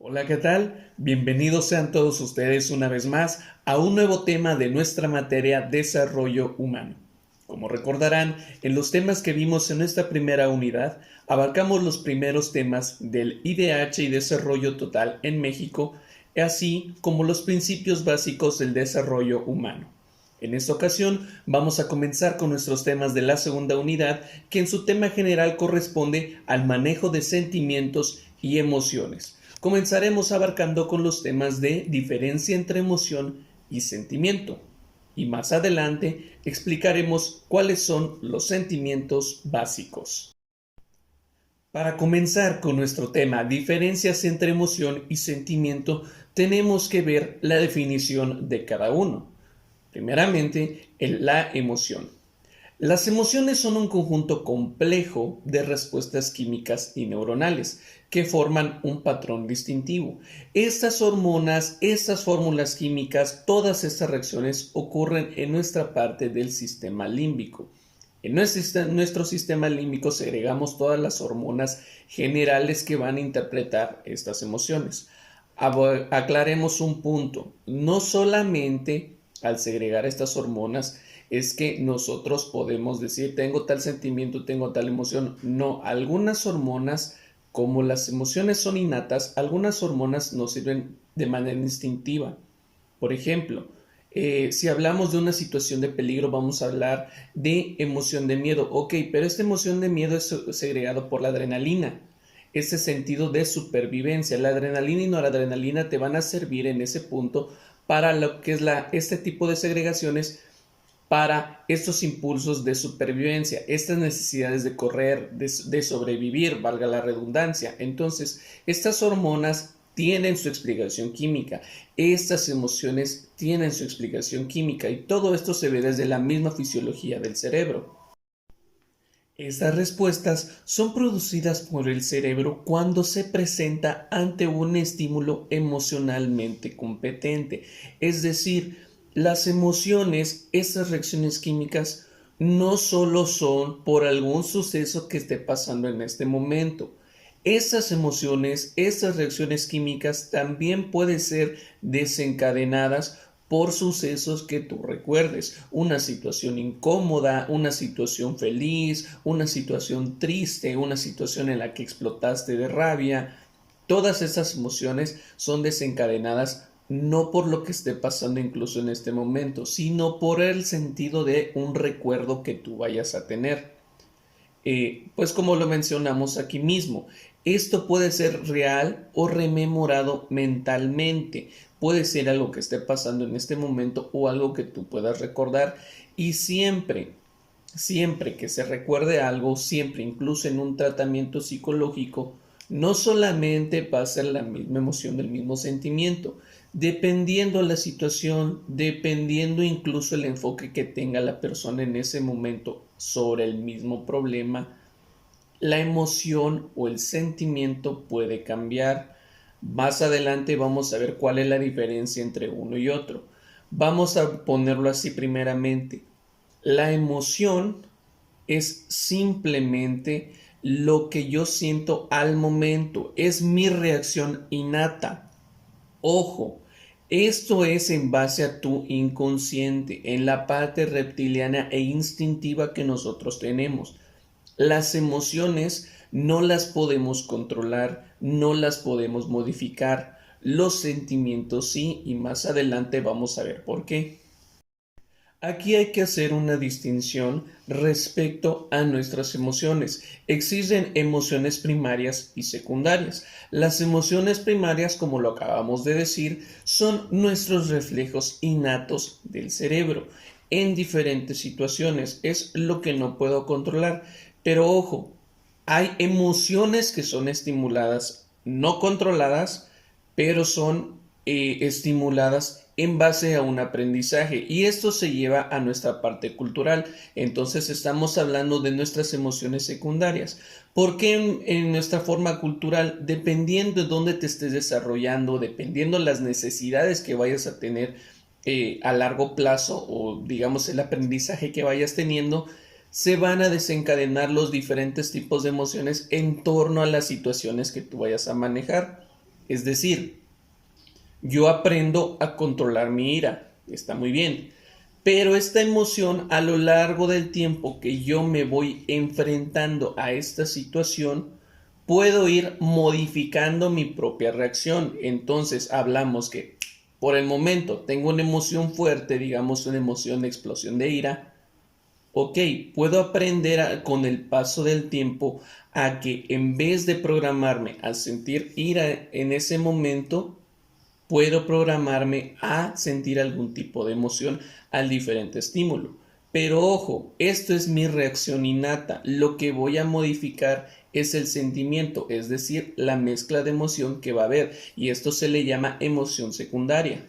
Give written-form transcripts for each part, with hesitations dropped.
Hola, ¿qué tal? Bienvenidos sean todos ustedes una vez más a un nuevo tema de nuestra materia Desarrollo Humano. Como recordarán, en los temas que vimos en esta primera unidad, abarcamos los primeros temas del IDH y desarrollo total en México, así como los principios básicos del desarrollo humano. En esta ocasión vamos a comenzar con nuestros temas de la segunda unidad, que en su tema general corresponde al manejo de sentimientos y emociones. Comenzaremos abarcando con los temas de diferencia entre emoción y sentimiento. Y más adelante explicaremos cuáles son los sentimientos básicos. Para comenzar con nuestro tema, diferencias entre emoción y sentimiento, tenemos que ver la definición de cada uno. Primeramente, la emoción. Las emociones son un conjunto complejo de respuestas químicas y neuronales que forman un patrón distintivo. Estas hormonas, estas fórmulas químicas, todas estas reacciones ocurren en nuestra parte del sistema límbico. En nuestro sistema límbico segregamos todas las hormonas generales que van a interpretar estas emociones. Aclaremos un punto, no solamente al segregar estas hormonas es que nosotros podemos decir tengo tal sentimiento, tengo tal emoción. No, algunas hormonas, como las emociones son innatas, algunas hormonas nos sirven de manera instintiva. Por ejemplo, si hablamos de una situación de peligro, vamos a hablar de emoción de miedo. Ok, pero esta emoción de miedo es segregado por la adrenalina. Ese sentido de supervivencia. La adrenalina y noradrenalina te van a servir en ese punto para lo que es este tipo de segregaciones para estos impulsos de supervivencia, estas necesidades de correr, de sobrevivir, valga la redundancia. Entonces, estas hormonas tienen su explicación química, estas emociones tienen su explicación química y todo esto se ve desde la misma fisiología del cerebro. Estas respuestas son producidas por el cerebro cuando se presenta ante un estímulo emocionalmente competente. Es decir, las emociones, estas reacciones químicas, no solo son por algún suceso que esté pasando en este momento. Esas emociones, estas reacciones químicas también pueden ser desencadenadas por sucesos que tú recuerdes, una situación incómoda, una situación feliz, una situación triste, una situación en la que explotaste de rabia. Todas esas emociones son desencadenadas no por lo que esté pasando incluso en este momento, sino por el sentido de un recuerdo que tú vayas a tener. Pues como lo mencionamos aquí mismo, esto puede ser real o rememorado mentalmente. Puede ser algo que esté pasando en este momento o algo que tú puedas recordar. Y siempre que se recuerde algo, siempre, incluso en un tratamiento psicológico, no solamente va a ser la misma emoción, el mismo sentimiento, dependiendo la situación, dependiendo incluso el enfoque que tenga la persona en ese momento sobre el mismo problema, la emoción o el sentimiento puede cambiar. Más adelante vamos a ver cuál es la diferencia entre uno y otro. Vamos a ponerlo así primeramente. La emoción es simplemente lo que yo siento al momento, es mi reacción innata. Ojo, esto es en base a tu inconsciente, en la parte reptiliana e instintiva que nosotros tenemos. Las emociones no las podemos controlar, no las podemos modificar. Los sentimientos sí, y más adelante vamos a ver por qué. Aquí hay que hacer una distinción respecto a nuestras emociones. Existen emociones primarias y secundarias. Las emociones primarias, como lo acabamos de decir, son nuestros reflejos innatos del cerebro en diferentes situaciones. Es lo que no puedo controlar. Pero ojo, hay emociones que son estimuladas, no controladas, pero son estimuladas en base a un aprendizaje y esto se lleva a nuestra parte cultural. Entonces estamos hablando de nuestras emociones secundarias, porque en nuestra forma cultural, dependiendo de dónde te estés desarrollando, dependiendo las necesidades que vayas a tener a largo plazo o digamos el aprendizaje que vayas teniendo, se van a desencadenar los diferentes tipos de emociones en torno a las situaciones que tú vayas a manejar. Es decir, yo aprendo a controlar mi ira, está muy bien, pero esta emoción a lo largo del tiempo que yo me voy enfrentando a esta situación, puedo ir modificando mi propia reacción. Entonces hablamos que por el momento tengo una emoción fuerte, digamos una emoción de explosión de ira. Ok, puedo aprender con el paso del tiempo a que en vez de programarme a sentir ira en ese momento, puedo programarme a sentir algún tipo de emoción al diferente estímulo. Pero ojo, esto es mi reacción innata. Lo que voy a modificar es el sentimiento, es decir, la mezcla de emoción que va a haber. Y esto se le llama emoción secundaria.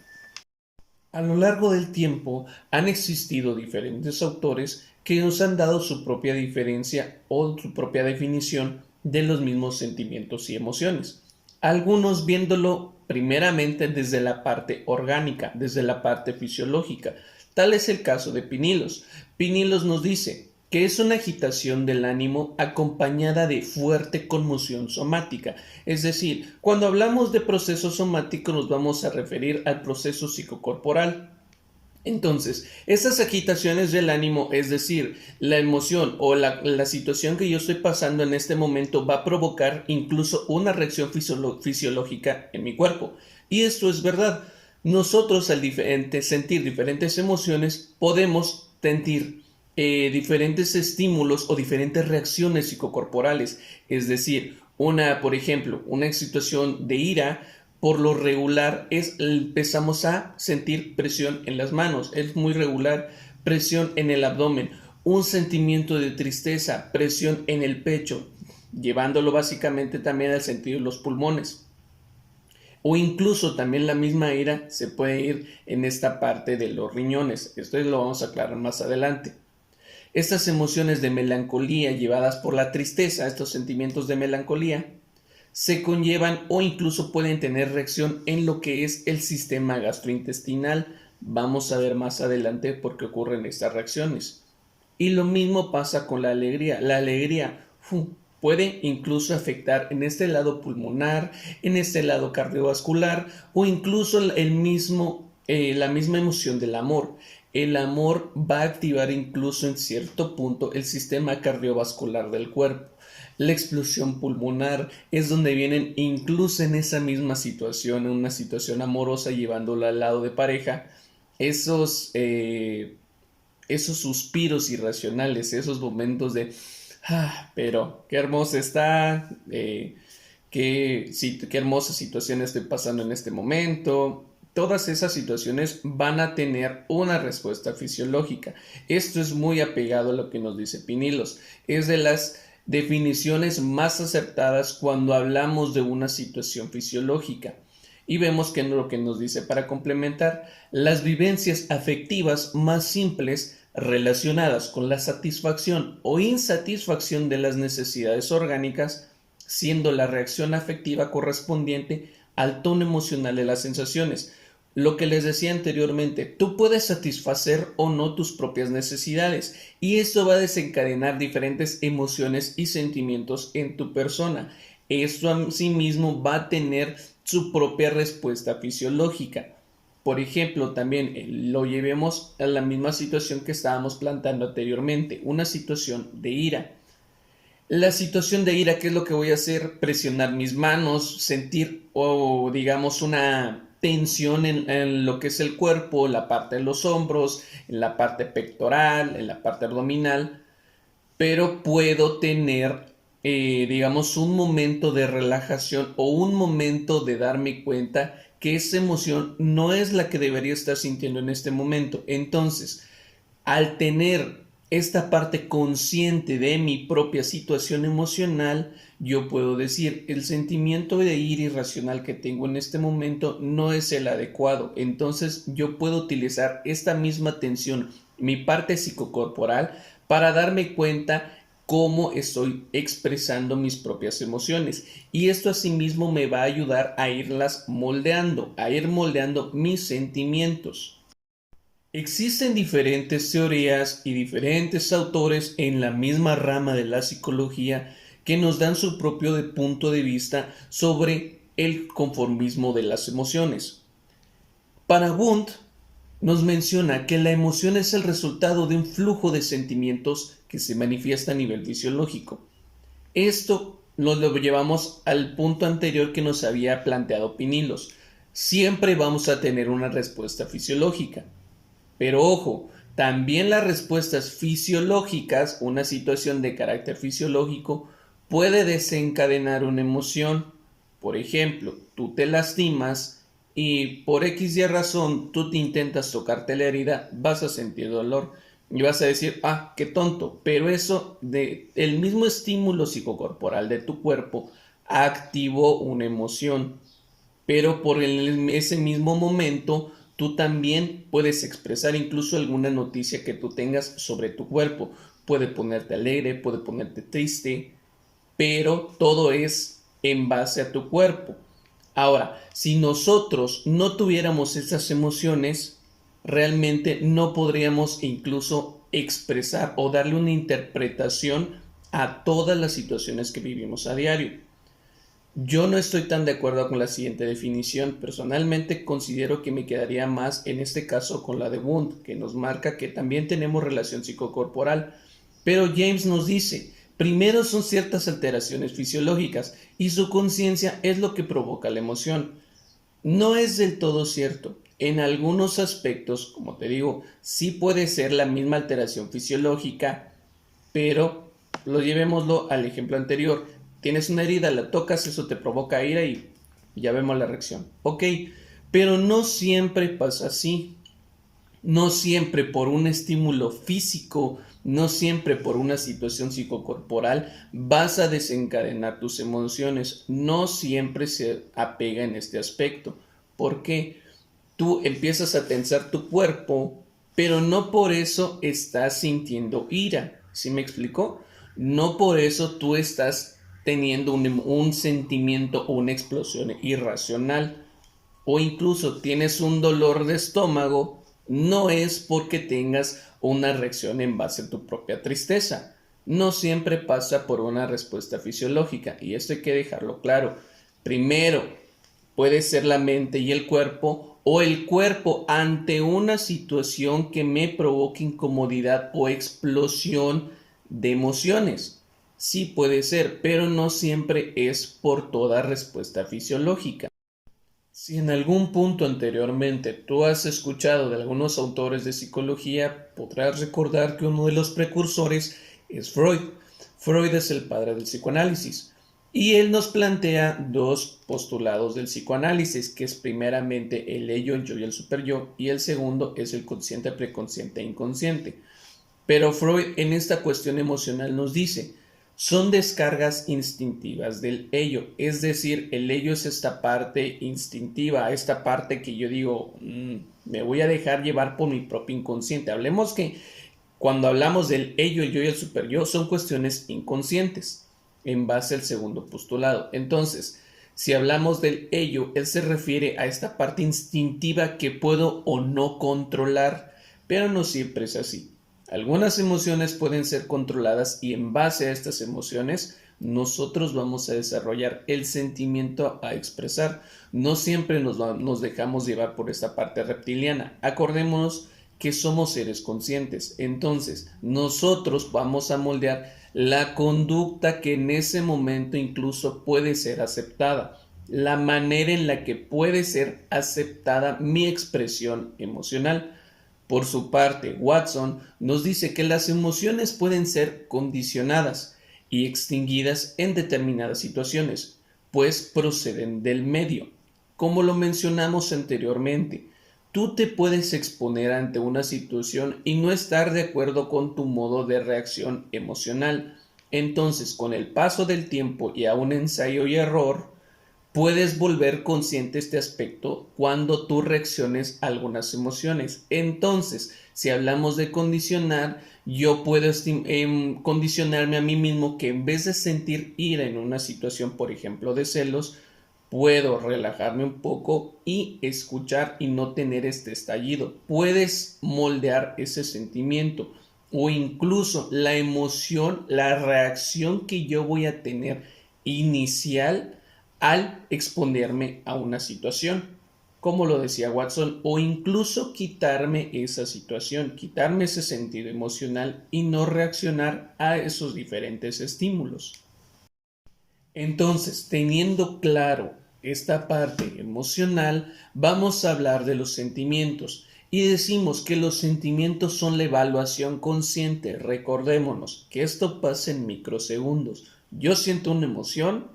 A lo largo del tiempo han existido diferentes autores que nos han dado su propia diferencia o su propia definición de los mismos sentimientos y emociones. Algunos viéndolo primeramente desde la parte orgánica, desde la parte fisiológica. Tal es el caso de Pinilos. Pinilos nos dice que es una agitación del ánimo acompañada de fuerte conmoción somática. Es decir, cuando hablamos de proceso somático nos vamos a referir al proceso psicocorporal. Entonces, estas agitaciones del ánimo, es decir, la emoción o la situación que yo estoy pasando en este momento va a provocar incluso una reacción fisiológica en mi cuerpo. Y esto es verdad. Nosotros al sentir diferentes emociones podemos sentir diferentes estímulos o diferentes reacciones psicocorporales. Es decir, por ejemplo, una situación de ira por lo regular empezamos a sentir presión en las manos, es muy regular, presión en el abdomen, un sentimiento de tristeza, presión en el pecho, llevándolo básicamente también al sentido de los pulmones. O incluso también la misma ira se puede ir en esta parte de los riñones. Esto lo vamos a aclarar más adelante. Estas emociones de melancolía llevadas por la tristeza, estos sentimientos de melancolía, se conllevan o incluso pueden tener reacción en lo que es el sistema gastrointestinal. Vamos a ver más adelante por qué ocurren estas reacciones. Y lo mismo pasa con la alegría. La alegría puede incluso afectar en este lado pulmonar, en este lado cardiovascular o incluso la misma emoción del amor. El amor va a activar incluso en cierto punto el sistema cardiovascular del cuerpo. La explosión pulmonar es donde vienen incluso en esa misma situación, en una situación amorosa llevándola al lado de pareja, esos suspiros irracionales, esos momentos de, pero qué hermosa está, qué hermosa situación estoy pasando en este momento. Todas esas situaciones van a tener una respuesta fisiológica. Esto es muy apegado a lo que nos dice Pinilos. Es de las definiciones más acertadas cuando hablamos de una situación fisiológica. Y vemos que lo que nos dice para complementar, las vivencias afectivas más simples relacionadas con la satisfacción o insatisfacción de las necesidades orgánicas, siendo la reacción afectiva correspondiente al tono emocional de las sensaciones. Lo que les decía anteriormente, tú puedes satisfacer o no tus propias necesidades y esto va a desencadenar diferentes emociones y sentimientos en tu persona. Esto a sí mismo va a tener su propia respuesta fisiológica. Por ejemplo, también lo llevemos a la misma situación que estábamos planteando anteriormente, una situación de ira. La situación de ira, ¿qué es lo que voy a hacer? Presionar mis manos, sentir o digamos una tensión en lo que es el cuerpo, en la parte de los hombros, en la parte pectoral, en la parte abdominal, pero puedo tener, digamos, un momento de relajación o un momento de darme cuenta que esa emoción no es la que debería estar sintiendo en este momento. Entonces, al tener esta parte consciente de mi propia situación emocional, yo puedo decir, el sentimiento de ira irracional que tengo en este momento no es el adecuado. Entonces yo puedo utilizar esta misma tensión, mi parte psicocorporal, para darme cuenta cómo estoy expresando mis propias emociones. Y esto asimismo me va a ayudar a irlas moldeando, a ir moldeando mis sentimientos. Existen diferentes teorías y diferentes autores en la misma rama de la psicología que nos dan su propio punto de vista sobre el conformismo de las emociones. Para Wundt, nos menciona que la emoción es el resultado de un flujo de sentimientos que se manifiesta a nivel fisiológico. Esto lo llevamos al punto anterior que nos había planteado Pinilos. Siempre vamos a tener una respuesta fisiológica. Pero ojo, también las respuestas fisiológicas, una situación de carácter fisiológico, puede desencadenar una emoción. Por ejemplo, tú te lastimas y por X y razón tú te intentas tocarte la herida, vas a sentir dolor y vas a decir, ah, qué tonto, pero eso el mismo estímulo psicocorporal de tu cuerpo activó una emoción, pero por ese mismo momento tú también puedes expresar incluso alguna noticia que tú tengas sobre tu cuerpo. Puede ponerte alegre, puede ponerte triste, pero todo es en base a tu cuerpo. Ahora, si nosotros no tuviéramos esas emociones, realmente no podríamos incluso expresar o darle una interpretación a todas las situaciones que vivimos a diario. Yo no estoy tan de acuerdo con la siguiente definición. Personalmente considero que me quedaría más en este caso con la de Wundt, que nos marca que también tenemos relación psicocorporal. Pero James nos dice, primero son ciertas alteraciones fisiológicas y su conciencia es lo que provoca la emoción. No es del todo cierto. En algunos aspectos, como te digo, sí puede ser la misma alteración fisiológica, pero llevémoslo al ejemplo anterior. Tienes una herida, la tocas, eso te provoca ira y ya vemos la reacción. Ok, pero no siempre pasa así. No siempre por un estímulo físico, no siempre por una situación psicocorporal vas a desencadenar tus emociones. No siempre se apega en este aspecto. ¿Por qué? Tú empiezas a tensar tu cuerpo, pero no por eso estás sintiendo ira. ¿Sí me explicó? No por eso tú estás teniendo un sentimiento o una explosión irracional. O incluso tienes un dolor de estómago, no es porque tengas una reacción en base a tu propia tristeza. No siempre pasa por una respuesta fisiológica, y esto hay que dejarlo claro. Primero, puede ser la mente y el cuerpo, o el cuerpo ante una situación que me provoque incomodidad o explosión de emociones. Sí puede ser, pero no siempre es por toda respuesta fisiológica. Si en algún punto anteriormente tú has escuchado de algunos autores de psicología, podrás recordar que uno de los precursores es Freud. Freud es el padre del psicoanálisis y él nos plantea dos postulados del psicoanálisis, que es primeramente el ello, el yo y el superyo, y el segundo es el consciente, preconsciente e inconsciente. Pero Freud en esta cuestión emocional nos dice, son descargas instintivas del ello, es decir, el ello es esta parte instintiva, esta parte que yo digo, me voy a dejar llevar por mi propio inconsciente. Hablemos que cuando hablamos del ello, el yo y el superyo son cuestiones inconscientes en base al segundo postulado. Entonces, si hablamos del ello, él se refiere a esta parte instintiva que puedo o no controlar, pero no siempre es así. Algunas emociones pueden ser controladas y en base a estas emociones nosotros vamos a desarrollar el sentimiento a expresar. No siempre nos dejamos llevar por esta parte reptiliana. Acordémonos que somos seres conscientes. Entonces, nosotros vamos a moldear la conducta que en ese momento incluso puede ser aceptada, la manera en la que puede ser aceptada mi expresión emocional. Por su parte, Watson nos dice que las emociones pueden ser condicionadas y extinguidas en determinadas situaciones, pues proceden del medio. Como lo mencionamos anteriormente, tú te puedes exponer ante una situación y no estar de acuerdo con tu modo de reacción emocional. Entonces, con el paso del tiempo y a un ensayo y error, puedes volver consciente este aspecto cuando tú reacciones a algunas emociones. Entonces, si hablamos de condicionar, yo puedo condicionarme a mí mismo que en vez de sentir ira en una situación, por ejemplo, de celos, puedo relajarme un poco y escuchar y no tener este estallido. Puedes moldear ese sentimiento o incluso la emoción, la reacción que yo voy a tener inicial al exponerme a una situación, como lo decía Watson, o incluso quitarme esa situación, quitarme ese sentido emocional y no reaccionar a esos diferentes estímulos. Entonces, teniendo claro esta parte emocional, vamos a hablar de los sentimientos. Y decimos que los sentimientos son la evaluación consciente. Recordémonos que esto pasa en microsegundos. Yo siento una emoción,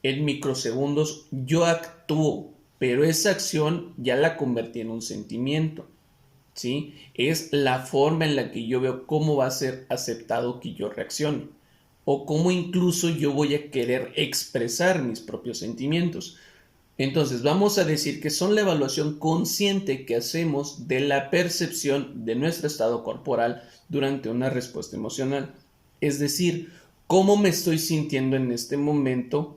en microsegundos yo actúo, pero esa acción ya la convertí en un sentimiento. ¿Sí? Es la forma en la que yo veo cómo va a ser aceptado que yo reaccione o cómo incluso yo voy a querer expresar mis propios sentimientos. Entonces, vamos a decir que son la evaluación consciente que hacemos de la percepción de nuestro estado corporal durante una respuesta emocional. Es decir, cómo me estoy sintiendo en este momento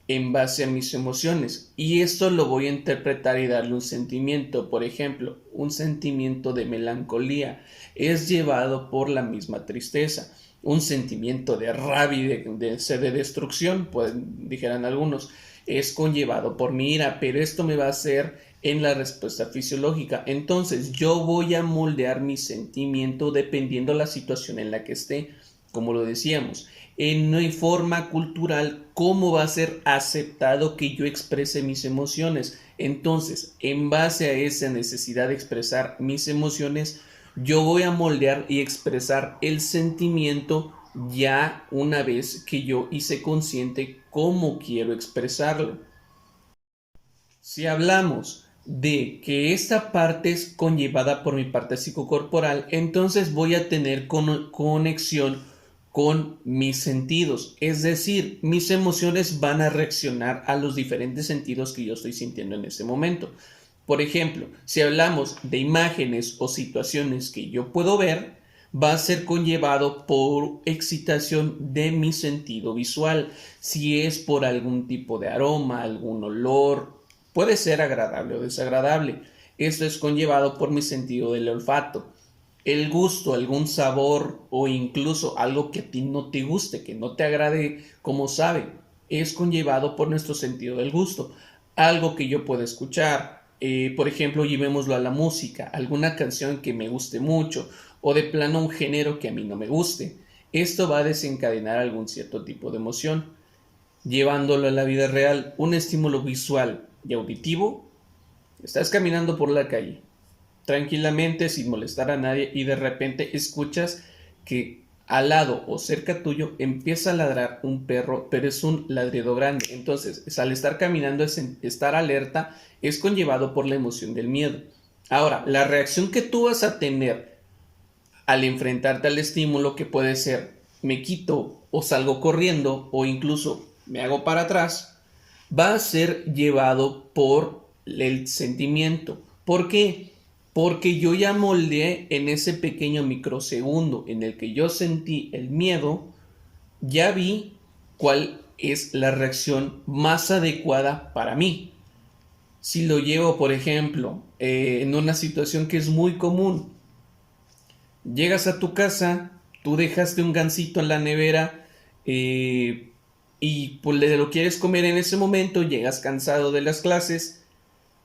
en base a mis emociones. Y esto lo voy a interpretar y darle un sentimiento. Por ejemplo, un sentimiento de melancolía es llevado por la misma tristeza. Un sentimiento de rabia y de destrucción, pues dijeran algunos, es conllevado por mi ira, pero esto me va a hacer en la respuesta fisiológica. Entonces yo voy a moldear mi sentimiento dependiendo la situación en la que esté, como lo decíamos. En una forma cultural, cómo va a ser aceptado que yo exprese mis emociones. Entonces, en base a esa necesidad de expresar mis emociones, yo voy a moldear y expresar el sentimiento ya una vez que yo hice consciente cómo quiero expresarlo. Si hablamos de que esta parte es conllevada por mi parte psicocorporal, entonces voy a tener conexión con mis sentidos, es decir, mis emociones van a reaccionar a los diferentes sentidos que yo estoy sintiendo en ese momento. Por ejemplo, si hablamos de imágenes o situaciones que yo puedo ver, va a ser conllevado por excitación de mi sentido visual. Si es por algún tipo de aroma, algún olor, puede ser agradable o desagradable. Esto es conllevado por mi sentido del olfato. El gusto, algún sabor o incluso algo que a ti no te guste, que no te agrade como sabe, es conllevado por nuestro sentido del gusto. Algo que yo pueda escuchar, por ejemplo, llevémoslo a la música, alguna canción que me guste mucho o de plano un género que a mí no me guste. Esto va a desencadenar algún cierto tipo de emoción. Llevándolo a la vida real, un estímulo visual y auditivo. Estás caminando por la calle tranquilamente sin molestar a nadie y de repente escuchas que al lado o cerca tuyo empieza a ladrar un perro, pero es un ladrido grande. Entonces, al estar caminando, estar alerta, es conllevado por la emoción del miedo. Ahora, la reacción que tú vas a tener al enfrentarte al estímulo, que puede ser me quito o salgo corriendo o incluso me hago para atrás, va a ser llevado por el sentimiento. ¿Por qué? Porque yo ya moldeé en ese pequeño microsegundo en el que yo sentí el miedo, ya vi cuál es la reacción más adecuada para mí. Si lo llevo, por ejemplo, en una situación que es muy común, llegas a tu casa, tú dejaste un gansito en la nevera eh, y pues lo quieres comer en ese momento, llegas cansado de las clases,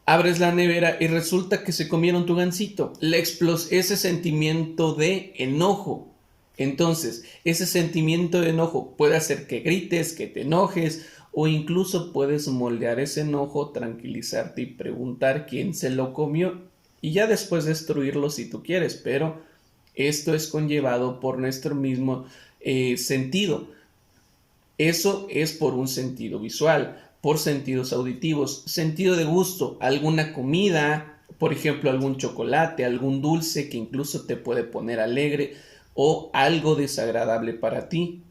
abres la nevera y resulta que se comieron tu gansito. Ese sentimiento de enojo. Entonces, ese sentimiento de enojo puede hacer que grites, que te enojes o incluso puedes moldear ese enojo, tranquilizarte y preguntar quién se lo comió y ya después destruirlo si tú quieres, pero esto es conllevado por nuestro mismo sentido. Eso es por un sentido visual, por sentidos auditivos, sentido de gusto, alguna comida, por ejemplo, algún chocolate, algún dulce que incluso te puede poner alegre o algo desagradable para ti.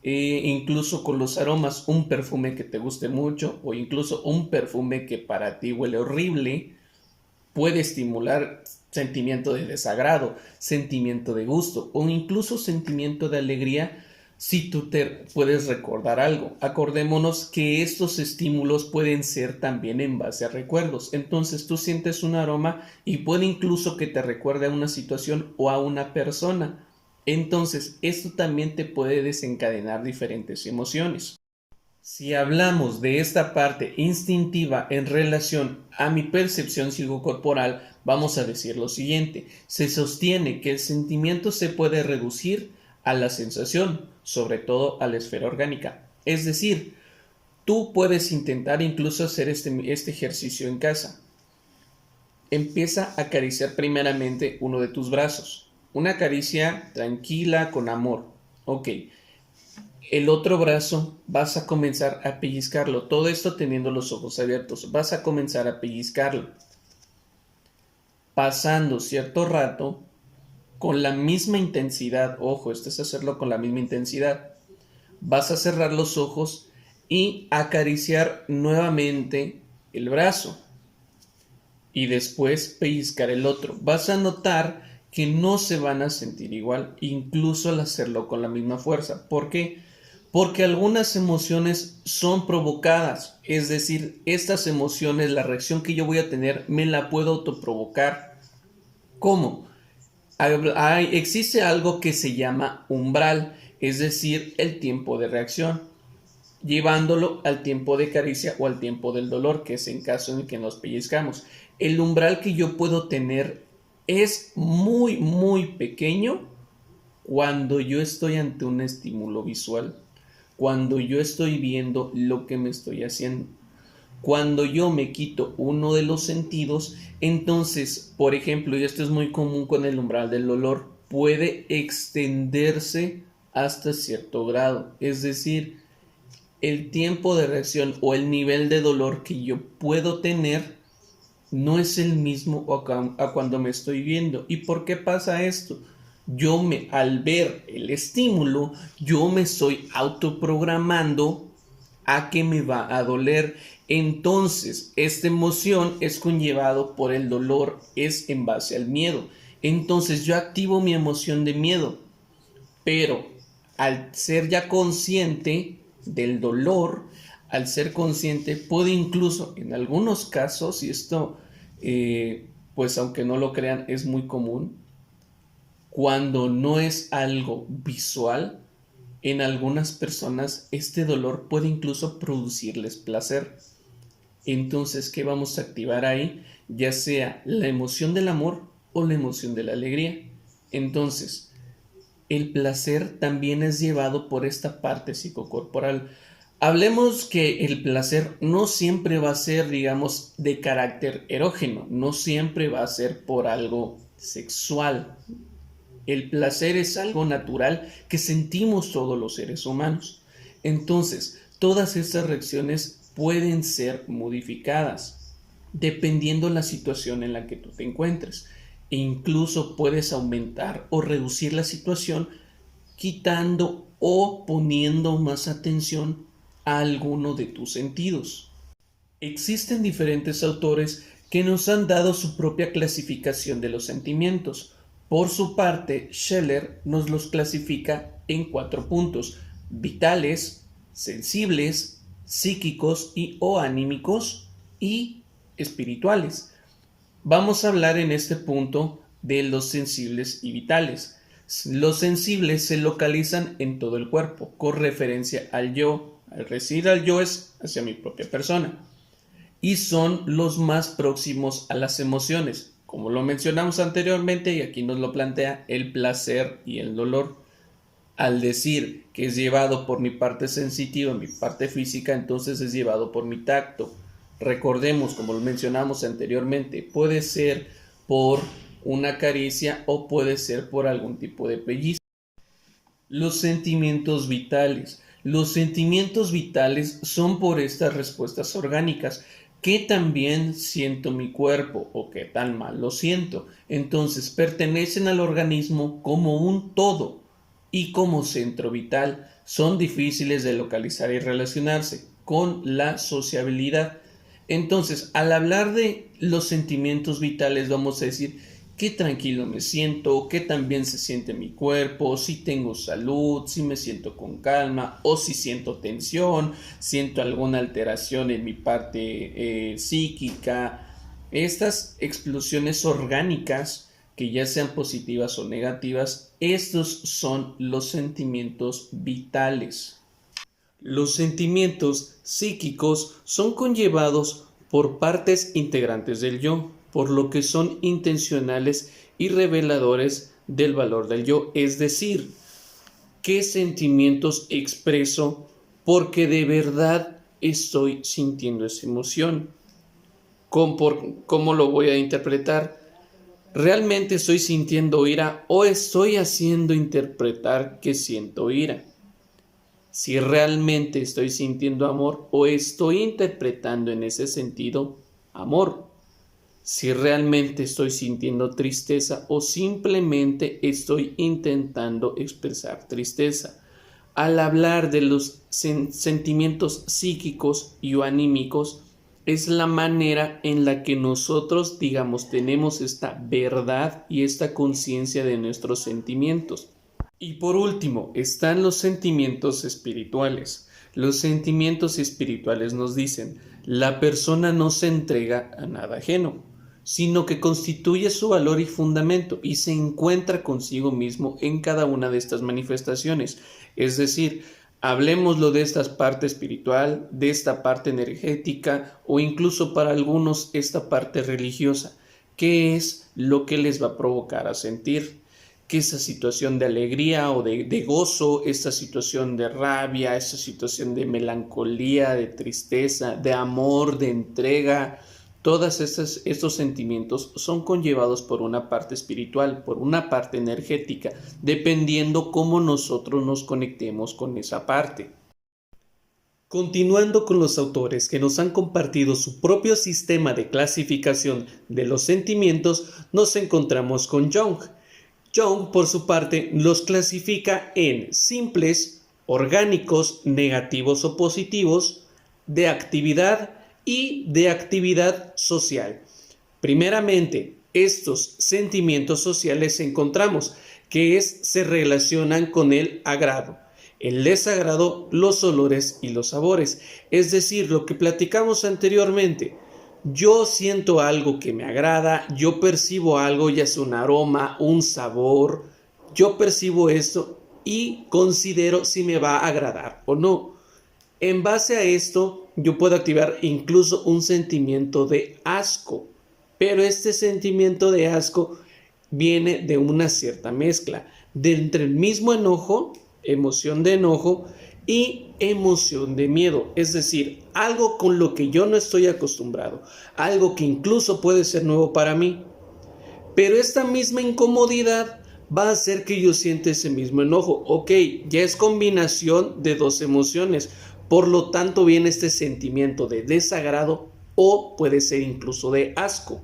Incluso con los aromas, un perfume que te guste mucho o incluso un perfume que para ti huele horrible, puede estimular sentimiento de desagrado, sentimiento de gusto o incluso sentimiento de alegría si tú te puedes recordar algo. Acordémonos que estos estímulos pueden ser también en base a recuerdos. Entonces tú sientes un aroma y puede incluso que te recuerde a una situación o a una persona. Entonces esto también te puede desencadenar diferentes emociones. Si hablamos de esta parte instintiva en relación a mi percepción psicocorporal, vamos a decir lo siguiente: se sostiene que el sentimiento se puede reducir a la sensación, sobre todo a la esfera orgánica. Es decir, tú puedes intentar incluso hacer este ejercicio en casa. Empieza a acariciar primeramente uno de tus brazos. Una caricia tranquila, con amor. Ok. El otro brazo vas a comenzar a pellizcarlo. Todo esto teniendo los ojos abiertos. Vas a comenzar a pellizcarlo. Pasando cierto rato, con la misma intensidad. Ojo, esto es hacerlo con la misma intensidad. Vas a cerrar los ojos y acariciar nuevamente el brazo. Y después pellizcar el otro. Vas a notar que no se van a sentir igual, incluso al hacerlo con la misma fuerza. ¿Por qué? Porque algunas emociones son provocadas, es decir, estas emociones, la reacción que yo voy a tener, me la puedo autoprovocar. ¿Cómo? Existe algo que se llama umbral, es decir, el tiempo de reacción, llevándolo al tiempo de caricia o al tiempo del dolor, que es en caso en el que nos pellizcamos. El umbral que yo puedo tener es muy, muy pequeño cuando yo estoy ante un estímulo visual, cuando yo estoy viendo lo que me estoy haciendo. Cuando yo me quito uno de los sentidos, entonces, por ejemplo, y esto es muy común con el umbral del olor, puede extenderse hasta cierto grado. Es decir, el tiempo de reacción o el nivel de dolor que yo puedo tener no es el mismo a cuando me estoy viendo. ¿Y por qué pasa esto? Al ver el estímulo, yo me estoy autoprogramando a que me va a doler. Entonces, esta emoción es conllevado por el dolor, es en base al miedo. Entonces, yo activo mi emoción de miedo, pero al ser ya consciente del dolor, al ser consciente, puedo incluso, en algunos casos, y esto, pues aunque no lo crean, es muy común, cuando no es algo visual, en algunas personas este dolor puede incluso producirles placer. Entonces, ¿qué vamos a activar ahí? Ya sea la emoción del amor o la emoción de la alegría. Entonces, el placer también es llevado por esta parte psicocorporal. Hablemos que el placer no siempre va a ser, digamos, de carácter erógeno, no siempre va a ser por algo sexual. El placer es algo natural que sentimos todos los seres humanos. Entonces, todas estas reacciones pueden ser modificadas dependiendo la situación en la que tú te encuentres. E incluso puedes aumentar o reducir la situación quitando o poniendo más atención a alguno de tus sentidos. Existen diferentes autores que nos han dado su propia clasificación de los sentimientos. Por su parte, Scheller nos los clasifica en 4 puntos: vitales, sensibles, psíquicos y o anímicos y espirituales. Vamos a hablar en este punto de los sensibles y vitales. Los sensibles se localizan en todo el cuerpo, con referencia al yo. Al decir al yo es hacia mi propia persona. Y son los más próximos a las emociones, como lo mencionamos anteriormente y aquí nos lo plantea el placer y el dolor. Al decir que es llevado por mi parte sensitiva, mi parte física, entonces es llevado por mi tacto. Recordemos, como lo mencionamos anteriormente, puede ser por una caricia o puede ser por algún tipo de pellizco. Los sentimientos vitales. Los sentimientos vitales son por estas respuestas orgánicas. ¿Qué tan bien siento mi cuerpo o qué tan mal lo siento? Entonces pertenecen al organismo como un todo y como centro vital. Son difíciles de localizar y relacionarse con la sociabilidad. Entonces, al hablar de los sentimientos vitales, vamos a decir qué tranquilo me siento, qué tan bien se siente mi cuerpo, si tengo salud, si me siento con calma o si siento tensión, siento alguna alteración en mi parte psíquica. Estas explosiones orgánicas, que ya sean positivas o negativas, estos son los sentimientos vitales. Los sentimientos psíquicos son conllevados por partes integrantes del yo, por lo que son intencionales y reveladores del valor del yo, es decir, qué sentimientos expreso porque de verdad estoy sintiendo esa emoción. ¿Cómo lo voy a interpretar? ¿Realmente estoy sintiendo ira o estoy haciendo interpretar que siento ira? Si realmente estoy sintiendo amor o estoy interpretando en ese sentido amor. Si realmente estoy sintiendo tristeza o simplemente estoy intentando expresar tristeza. Al hablar de los sentimientos psíquicos y o anímicos, es la manera en la que nosotros, tenemos esta verdad y esta conciencia de nuestros sentimientos. Y por último, están los sentimientos espirituales. Los sentimientos espirituales nos dicen, la persona no se entrega a nada ajeno, sino que constituye su valor y fundamento y se encuentra consigo mismo en cada una de estas manifestaciones. Es decir, hablemoslo de esta parte espiritual, de esta parte energética o incluso para algunos esta parte religiosa. ¿Qué es lo que les va a provocar a sentir? Que esa situación de alegría o de gozo, esta situación de rabia, esta situación de melancolía, de tristeza, de amor, de entrega, todos estos sentimientos son conllevados por una parte espiritual, por una parte energética, dependiendo cómo nosotros nos conectemos con esa parte. Continuando con los autores que nos han compartido su propio sistema de clasificación de los sentimientos, nos encontramos con Jung. Jung, por su parte, los clasifica en simples, orgánicos, negativos o positivos, de actividad y de actividad social. Primeramente, estos sentimientos sociales encontramos que se relacionan con el agrado, el desagrado, los olores y los sabores, es decir, lo que platicamos anteriormente. Yo siento algo que me agrada, yo percibo algo, ya sea un aroma, un sabor, yo percibo esto y considero si me va a agradar o no. En base a esto, yo puedo activar incluso un sentimiento de asco, pero este sentimiento de asco viene de una cierta mezcla, de entre el mismo enojo, emoción de enojo, y emoción de miedo, es decir, algo con lo que yo no estoy acostumbrado, algo que incluso puede ser nuevo para mí, pero esta misma incomodidad va a hacer que yo sienta ese mismo enojo. Ok, ya es combinación de dos emociones, por lo tanto viene este sentimiento de desagrado o puede ser incluso de asco.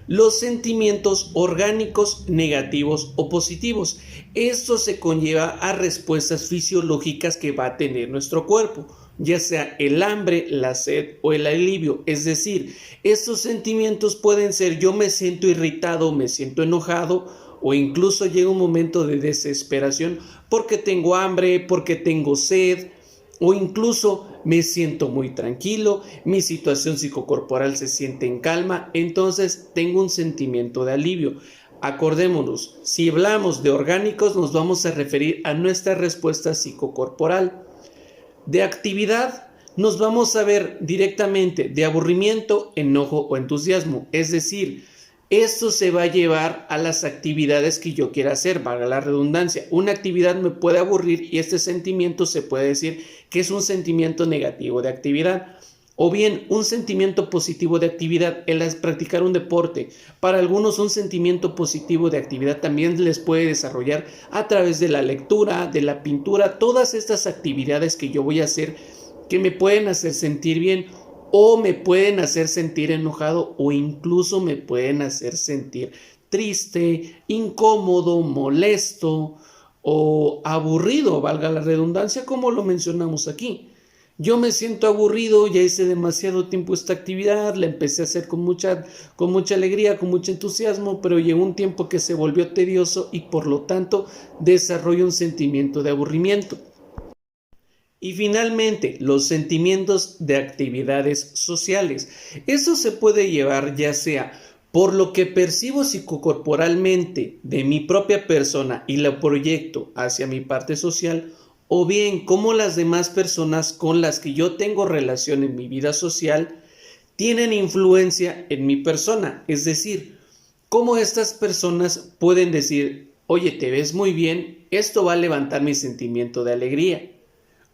Los sentimientos orgánicos negativos o positivos. Esto se conlleva a respuestas fisiológicas que va a tener nuestro cuerpo, ya sea el hambre, la sed o el alivio. Es decir, estos sentimientos pueden ser yo me siento irritado, me siento enojado o incluso llega un momento de desesperación porque tengo hambre, porque tengo sed o incluso me siento muy tranquilo, mi situación psicocorporal se siente en calma, entonces tengo un sentimiento de alivio. Acordémonos, si hablamos de orgánicos nos vamos a referir a nuestra respuesta psicocorporal. De actividad nos vamos a ver directamente de aburrimiento, enojo o entusiasmo, es decir, esto se va a llevar a las actividades que yo quiera hacer, valga la redundancia. Una actividad me puede aburrir y este sentimiento se puede decir que es un sentimiento negativo de actividad. O bien, un sentimiento positivo de actividad, el practicar un deporte. Para algunos un sentimiento positivo de actividad también les puede desarrollar a través de la lectura, de la pintura, todas estas actividades que yo voy a hacer que me pueden hacer sentir bien o me pueden hacer sentir enojado o incluso me pueden hacer sentir triste, incómodo, molesto o aburrido, valga la redundancia, como lo mencionamos aquí. Yo me siento aburrido, ya hice demasiado tiempo esta actividad, la empecé a hacer con mucha alegría, con mucho entusiasmo, pero llegó un tiempo que se volvió tedioso y por lo tanto desarrollo un sentimiento de aburrimiento. Y finalmente, los sentimientos de actividades sociales. Eso se puede llevar ya sea por lo que percibo psicocorporalmente de mi propia persona y lo proyecto hacia mi parte social o bien cómo las demás personas con las que yo tengo relación en mi vida social tienen influencia en mi persona. Es decir, cómo estas personas pueden decir, oye, te ves muy bien, esto va a levantar mi sentimiento de alegría.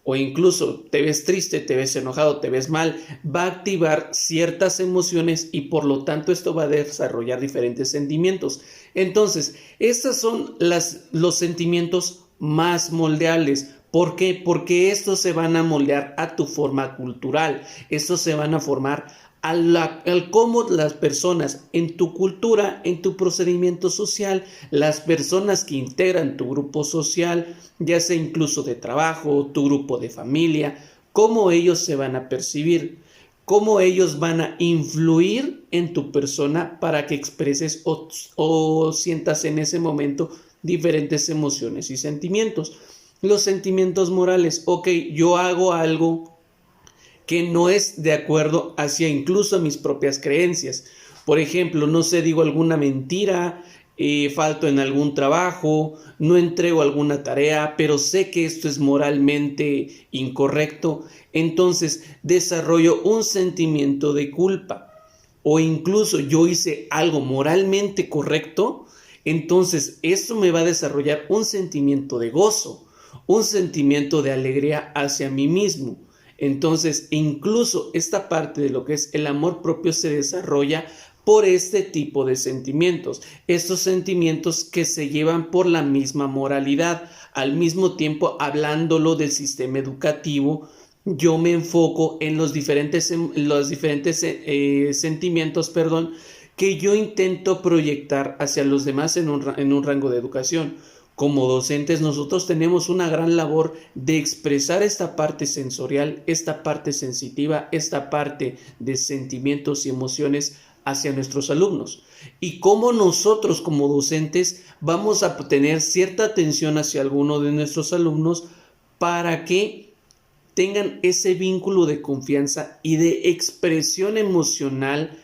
O incluso te ves triste, te ves enojado, te ves mal, va a activar ciertas emociones y por lo tanto esto va a desarrollar diferentes sentimientos. Entonces, estos son los sentimientos más moldeables. ¿Por qué? Porque estos se van a moldear a tu forma cultural, estos se van a formar al cómo las personas en tu cultura, en tu procedimiento social, las personas que integran tu grupo social, ya sea incluso de trabajo, tu grupo de familia, cómo ellos se van a percibir, cómo ellos van a influir en tu persona para que expreses o sientas en ese momento diferentes emociones y sentimientos. Los sentimientos morales, ok, yo hago algo que no es de acuerdo hacia incluso mis propias creencias. Por ejemplo, no sé, digo alguna mentira, falto en algún trabajo, no entrego alguna tarea, pero sé que esto es moralmente incorrecto, entonces desarrollo un sentimiento de culpa. O incluso yo hice algo moralmente correcto, entonces esto me va a desarrollar un sentimiento de gozo, un sentimiento de alegría hacia mí mismo. Entonces, incluso esta parte de lo que es el amor propio se desarrolla por este tipo de sentimientos, estos sentimientos que se llevan por la misma moralidad, al mismo tiempo hablándolo del sistema educativo. Yo me enfoco en los diferentes sentimientos, que yo intento proyectar hacia los demás en un rango de educación. Como docentes nosotros tenemos una gran labor de expresar esta parte sensorial, esta parte sensitiva, esta parte de sentimientos y emociones hacia nuestros alumnos. Y cómo nosotros como docentes vamos a tener cierta atención hacia alguno de nuestros alumnos para que tengan ese vínculo de confianza y de expresión emocional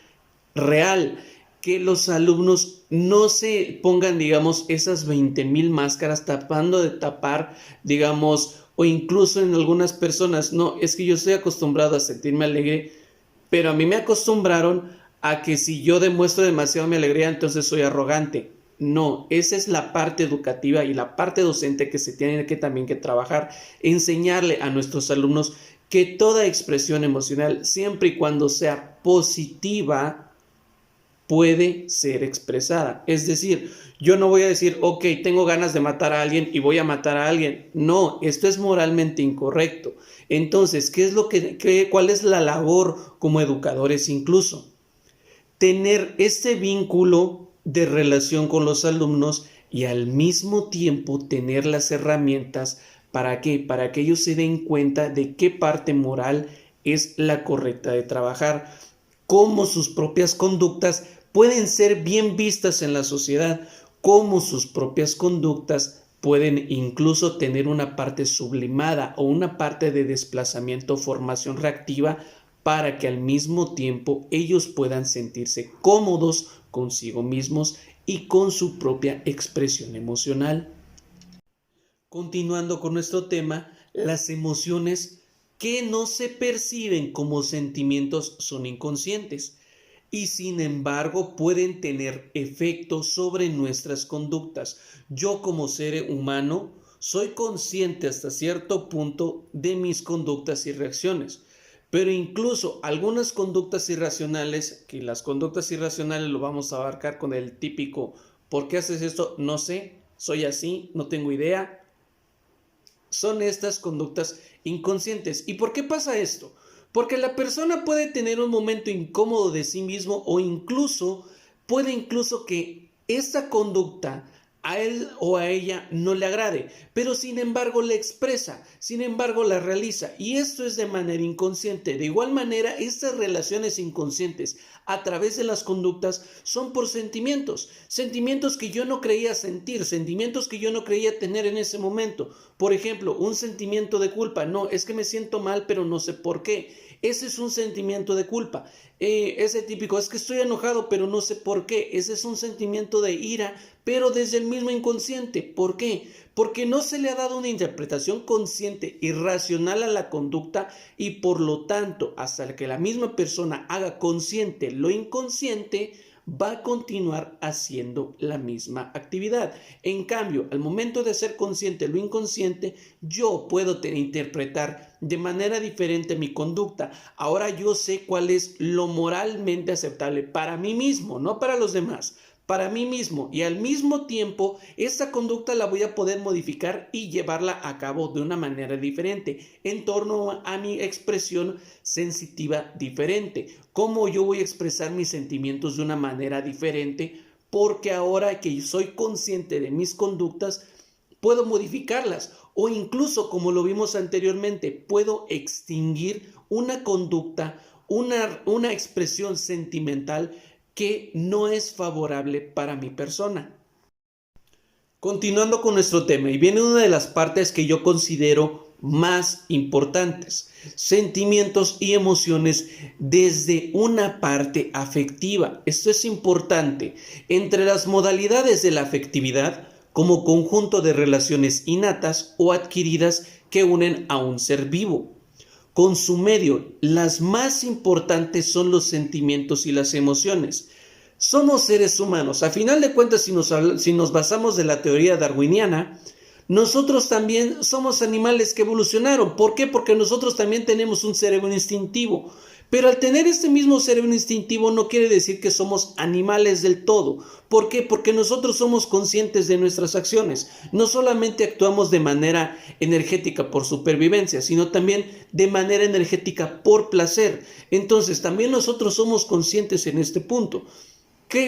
real, que los alumnos no se pongan, digamos, esas 20,000 máscaras tapando de tapar, digamos, o incluso en algunas personas, no, es que yo estoy acostumbrado a sentirme alegre, pero a mí me acostumbraron a que si yo demuestro demasiado mi alegría, entonces soy arrogante. No, esa es la parte educativa y la parte docente que se tiene que también que trabajar, enseñarle a nuestros alumnos que toda expresión emocional, siempre y cuando sea positiva, puede ser expresada. Es decir, yo no voy a decir, ok, tengo ganas de matar a alguien y voy a matar a alguien. No, esto es moralmente incorrecto. Entonces, ¿cuál es la labor como educadores incluso? Tener este vínculo de relación con los alumnos y al mismo tiempo tener las herramientas ¿para qué? Para que ellos se den cuenta de qué parte moral es la correcta de trabajar, cómo sus propias conductas pueden ser bien vistas en la sociedad, cómo sus propias conductas pueden incluso tener una parte sublimada o una parte de desplazamiento o formación reactiva para que al mismo tiempo ellos puedan sentirse cómodos consigo mismos y con su propia expresión emocional. Continuando con nuestro tema, las emociones que no se perciben como sentimientos son inconscientes y sin embargo pueden tener efectos sobre nuestras conductas. Yo como ser humano soy consciente hasta cierto punto de mis conductas y reacciones, pero incluso algunas conductas irracionales, que las conductas irracionales lo vamos a abarcar con el típico ¿por qué haces esto? No sé, soy así, no tengo idea. Son estas conductas inconscientes. ¿Y por qué pasa esto? Porque la persona puede tener un momento incómodo de sí mismo o puede incluso que esta conducta a él o a ella no le agrade, pero sin embargo la expresa, sin embargo la realiza y esto es de manera inconsciente. De igual manera, estas relaciones inconscientes a través de las conductas son por sentimientos, sentimientos que yo no creía sentir, sentimientos que yo no creía tener en ese momento. Por ejemplo, un sentimiento de culpa, no, es que me siento mal, pero no sé por qué. Ese es un sentimiento de culpa. Ese típico, es que estoy enojado, pero no sé por qué. Ese es un sentimiento de ira, pero desde el mismo inconsciente. ¿Por qué? Porque no se le ha dado una interpretación consciente y racional a la conducta y por lo tanto, hasta que la misma persona haga consciente lo inconsciente, va a continuar haciendo la misma actividad. En cambio, al momento de ser consciente lo inconsciente, yo puedo interpretar de manera diferente mi conducta. Ahora yo sé cuál es lo moralmente aceptable para mí mismo, no para los demás, para mí mismo, y al mismo tiempo esta conducta la voy a poder modificar y llevarla a cabo de una manera diferente en torno a mi expresión sensitiva diferente. Cómo yo voy a expresar mis sentimientos de una manera diferente, porque ahora que soy consciente de mis conductas puedo modificarlas, o incluso, como lo vimos anteriormente, puedo extinguir una conducta, una expresión sentimental que no es favorable para mi persona. Continuando con nuestro tema, y viene una de las partes que yo considero más importantes: sentimientos y emociones desde una parte afectiva. Esto es importante. Entre las modalidades de la afectividad, como conjunto de relaciones innatas o adquiridas que unen a un ser vivo con su medio, las más importantes son los sentimientos y las emociones. Somos seres humanos. A final de cuentas, si nos basamos de la teoría darwiniana, nosotros también somos animales que evolucionaron. ¿Por qué? Porque nosotros también tenemos un cerebro instintivo. Pero al tener este mismo cerebro instintivo no quiere decir que somos animales del todo. ¿Por qué? Porque nosotros somos conscientes de nuestras acciones. No solamente actuamos de manera energética por supervivencia, sino también de manera energética por placer. Entonces, también nosotros somos conscientes en este punto.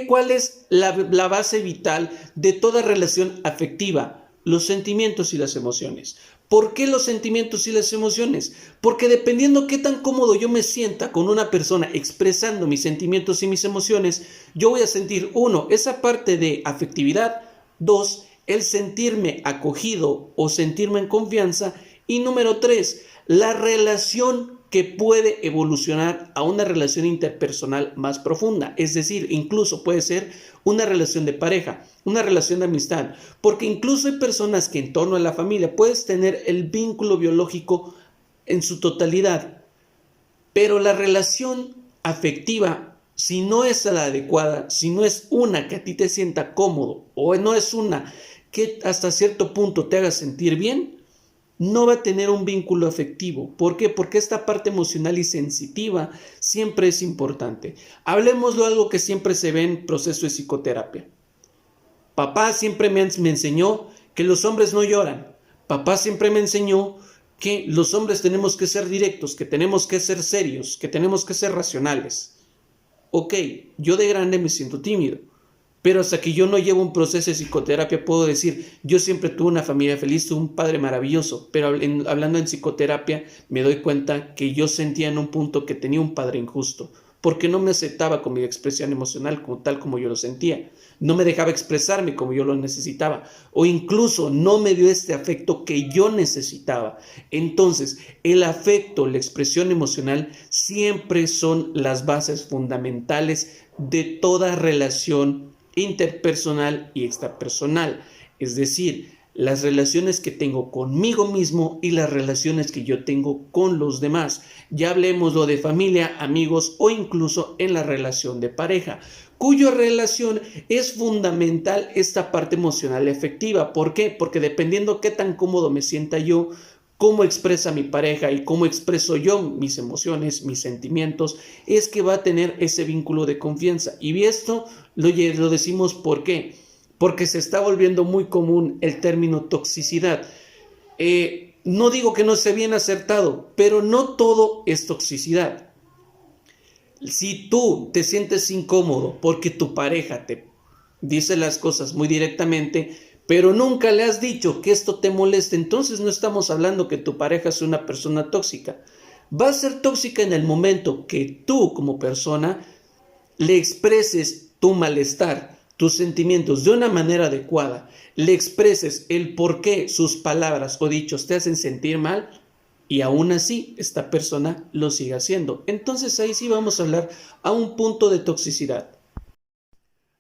¿Cuál es la base vital de toda relación afectiva? Los sentimientos y las emociones. ¿Por qué los sentimientos y las emociones? Porque dependiendo qué tan cómodo yo me sienta con una persona expresando mis sentimientos y mis emociones, yo voy a sentir, 1, esa parte de afectividad; 2, el sentirme acogido o sentirme en confianza; y número 3, la relación que puede evolucionar a una relación interpersonal más profunda. Es decir, incluso puede ser una relación de pareja, una relación de amistad, porque incluso hay personas que en torno a la familia puedes tener el vínculo biológico en su totalidad, pero la relación afectiva, si no es la adecuada, si no es una que a ti te sienta cómodo, o no es una que hasta cierto punto te haga sentir bien, no va a tener un vínculo afectivo. ¿Por qué? Porque esta parte emocional y sensitiva siempre es importante. Hablemoslo de algo que siempre se ve en proceso de psicoterapia. Papá siempre me enseñó que los hombres no lloran. Papá siempre me enseñó que los hombres tenemos que ser directos, que tenemos que ser serios, que tenemos que ser racionales. Ok, yo de grande me siento tímido, pero hasta que yo no llevo un proceso de psicoterapia puedo decir, yo siempre tuve una familia feliz, tuve un padre maravilloso, pero hablando en psicoterapia me doy cuenta que yo sentía en un punto que tenía un padre injusto, porque no me aceptaba con mi expresión emocional tal como yo lo sentía, no me dejaba expresarme como yo lo necesitaba, o incluso no me dio este afecto que yo necesitaba. Entonces, el afecto, la expresión emocional siempre son las bases fundamentales de toda relación interpersonal y extrapersonal, es decir, las relaciones que tengo conmigo mismo y las relaciones que yo tengo con los demás. Ya hablemos lo de familia, amigos o incluso en la relación de pareja, cuya relación es fundamental esta parte emocional y afectiva. ¿Por qué? Porque dependiendo qué tan cómodo me sienta yo, cómo expresa mi pareja y cómo expreso yo mis emociones, mis sentimientos, es que va a tener ese vínculo de confianza. Y esto lo decimos ¿por qué? Porque se está volviendo muy común el término toxicidad. No digo que no sea bien acertado, pero no todo es toxicidad. Si tú te sientes incómodo porque tu pareja te dice las cosas muy directamente, pero nunca le has dicho que esto te moleste, entonces no estamos hablando que tu pareja es una persona tóxica. Va a ser tóxica en el momento que tú como persona le expreses tu malestar, tus sentimientos de una manera adecuada, le expreses el por qué sus palabras o dichos te hacen sentir mal, y aún así esta persona lo sigue haciendo. Entonces ahí sí vamos a hablar a un punto de toxicidad.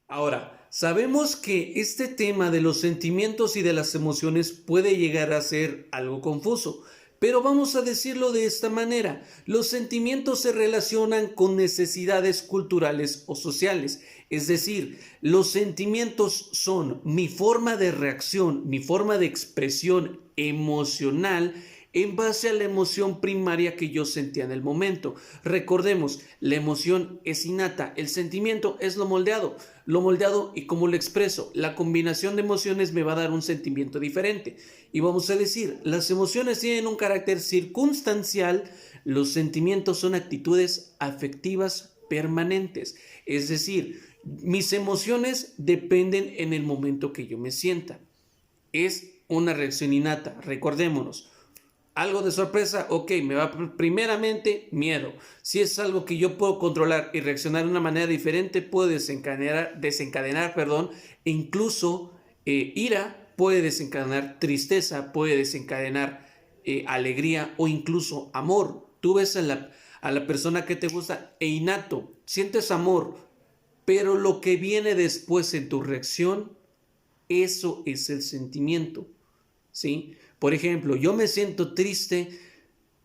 Ahora, sabemos que este tema de los sentimientos y de las emociones puede llegar a ser algo confuso, pero vamos a decirlo de esta manera. Los sentimientos se relacionan con necesidades culturales o sociales. Es decir, los sentimientos son mi forma de reacción, mi forma de expresión emocional en base a la emoción primaria que yo sentía en el momento. Recordemos, la emoción es innata, el sentimiento es lo moldeado y cómo lo expreso. La combinación de emociones me va a dar un sentimiento diferente. Y vamos a decir, las emociones tienen un carácter circunstancial, los sentimientos son actitudes afectivas permanentes. Es decir, mis emociones dependen en el momento que yo me sienta. Es una reacción innata, recordémonos. Algo de sorpresa, ok, me va primeramente miedo. Si es algo que yo puedo controlar y reaccionar de una manera diferente, puede desencadenar, e incluso ira, puede desencadenar tristeza, puede desencadenar alegría o incluso amor. Tú ves a la persona que te gusta e innato, sientes amor, pero lo que viene después en tu reacción, eso es el sentimiento, ¿sí? Por ejemplo, yo me siento triste,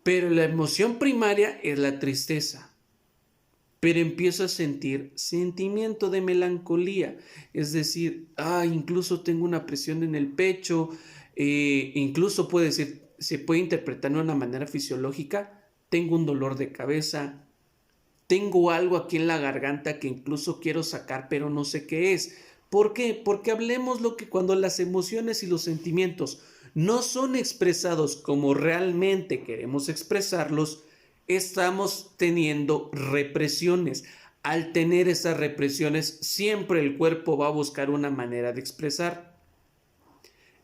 pero la emoción primaria es la tristeza. Pero empiezo a sentir sentimiento de melancolía. Es decir, incluso tengo una presión en el pecho, incluso se puede interpretar de una manera fisiológica. Tengo un dolor de cabeza, tengo algo aquí en la garganta que incluso quiero sacar, pero no sé qué es. ¿Por qué? Porque hablemos lo que cuando las emociones y los sentimientos no son expresados como realmente queremos expresarlos, estamos teniendo represiones. Al tener esas represiones, siempre el cuerpo va a buscar una manera de expresar.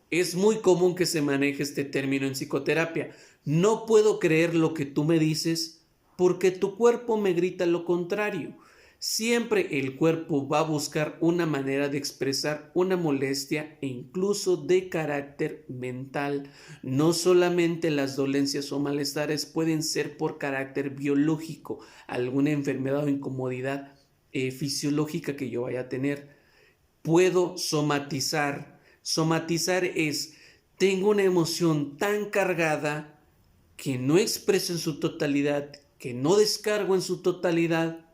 Es muy común que se maneje este término en psicoterapia. No puedo creer lo que tú me dices porque tu cuerpo me grita lo contrario. Siempre el cuerpo va a buscar una manera de expresar una molestia e incluso de carácter mental. No solamente las dolencias o malestares pueden ser por carácter biológico, alguna enfermedad o incomodidad fisiológica que yo vaya a tener. Puedo somatizar. Somatizar es, tengo una emoción tan cargada que no expreso en su totalidad, que no descargo en su totalidad.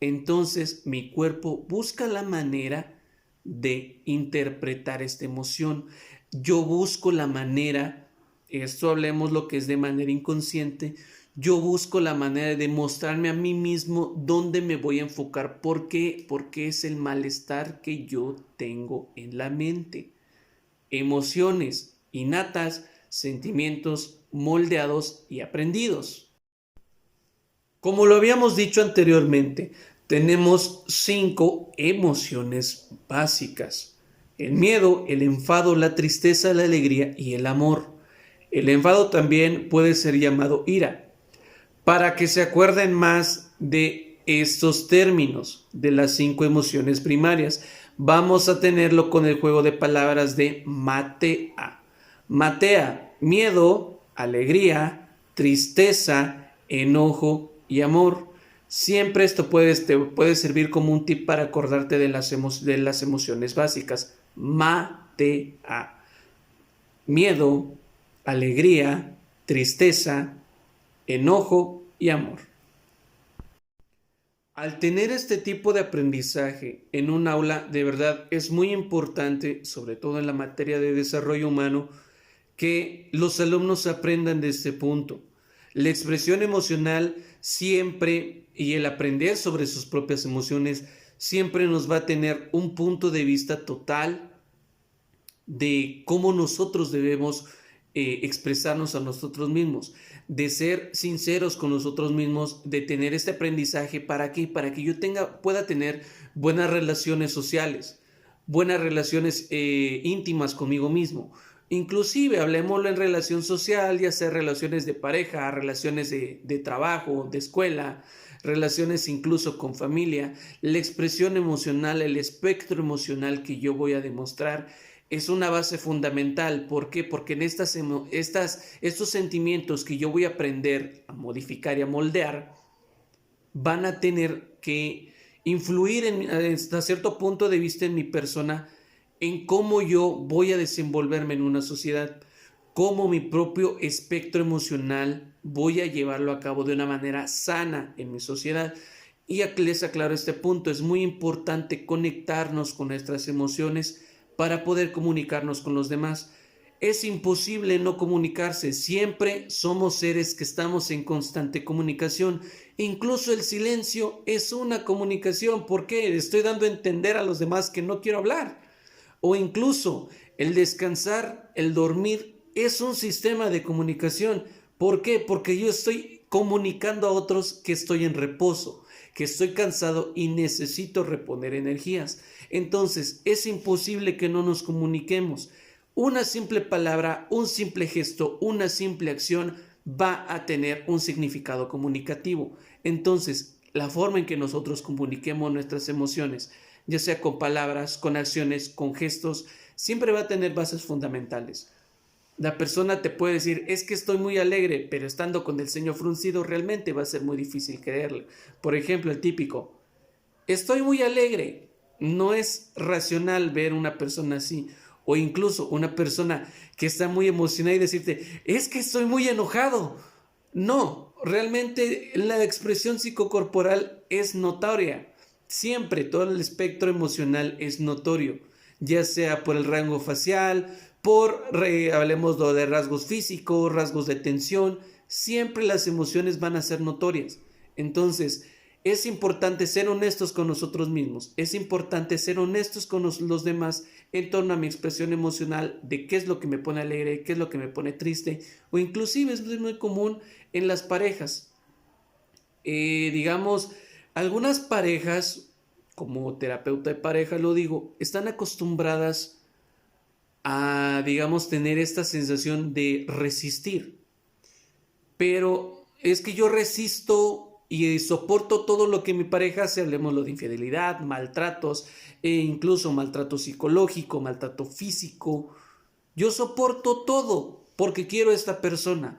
Entonces mi cuerpo busca la manera de interpretar esta emoción. Yo busco la manera, esto hablemos lo que es de manera inconsciente, yo busco la manera de mostrarme a mí mismo dónde me voy a enfocar. ¿Por qué? Porque es el malestar que yo tengo en la mente. Emociones innatas, sentimientos moldeados y aprendidos. Como lo habíamos dicho anteriormente, tenemos 5 emociones básicas: el miedo, el enfado, la tristeza, la alegría y el amor. El enfado también puede ser llamado ira. Para que se acuerden más de estos términos de las 5 emociones primarias, vamos a tenerlo con el juego de palabras de matea. Matea, miedo, alegría, tristeza, enojo y amor. Siempre esto te puede servir como un tip para acordarte de las emociones básicas. Matea, miedo, alegría, tristeza, enojo y amor. Al tener este tipo de aprendizaje en un aula, de verdad es muy importante, sobre todo en la materia de desarrollo humano, que los alumnos aprendan de este punto. La expresión emocional siempre y el aprender sobre sus propias emociones siempre nos va a tener un punto de vista total de cómo nosotros debemos expresarnos a nosotros mismos, de ser sinceros con nosotros mismos, de tener este aprendizaje. ¿Para qué? Para que yo pueda tener buenas relaciones sociales, buenas relaciones íntimas conmigo mismo. Inclusive, hablemoslo en relación social, ya sea relaciones de pareja, relaciones de trabajo, de escuela, relaciones incluso con familia. La expresión emocional, el espectro emocional que yo voy a demostrar es una base fundamental. ¿Por qué? Porque en estos sentimientos que yo voy a aprender a modificar y a moldear van a tener que influir hasta cierto punto de vista en mi persona, en cómo yo voy a desenvolverme en una sociedad, cómo mi propio espectro emocional voy a llevarlo a cabo de una manera sana en mi sociedad. Y aquí les aclaro este punto, es muy importante conectarnos con nuestras emociones para poder comunicarnos con los demás. Es imposible no comunicarse, siempre somos seres que estamos en constante comunicación. Incluso el silencio es una comunicación. ¿Por qué? Estoy dando a entender a los demás que no quiero hablar. O incluso el descansar, el dormir, es un sistema de comunicación. ¿Por qué? Porque yo estoy comunicando a otros que estoy en reposo, que estoy cansado y necesito reponer energías. Entonces, es imposible que no nos comuniquemos. Una simple palabra, un simple gesto, una simple acción va a tener un significado comunicativo. Entonces, la forma en que nosotros comuniquemos nuestras emociones, ya sea con palabras, con acciones, con gestos, siempre va a tener bases fundamentales. La persona te puede decir, es que estoy muy alegre, pero estando con el ceño fruncido realmente va a ser muy difícil creerle. Por ejemplo, el típico, estoy muy alegre. No es racional ver una persona así. O incluso una persona que está muy emocionada y decirte, es que estoy muy enojado. No, realmente la expresión psicocorporal es notoria. Siempre todo el espectro emocional es notorio, ya sea por el rango facial, hablemos de rasgos físicos, rasgos de tensión, siempre las emociones van a ser notorias. Entonces, es importante ser honestos con nosotros mismos, es importante ser honestos con los demás en torno a mi expresión emocional de qué es lo que me pone alegre, qué es lo que me pone triste, o inclusive es muy común en las parejas. Digamos, algunas parejas, como terapeuta de pareja lo digo, están acostumbradas a, digamos, tener esta sensación de resistir. Pero es que yo resisto y soporto todo lo que mi pareja hace, hablemos de infidelidad, maltratos, incluso maltrato psicológico, maltrato físico. Yo soporto todo porque quiero a esta persona,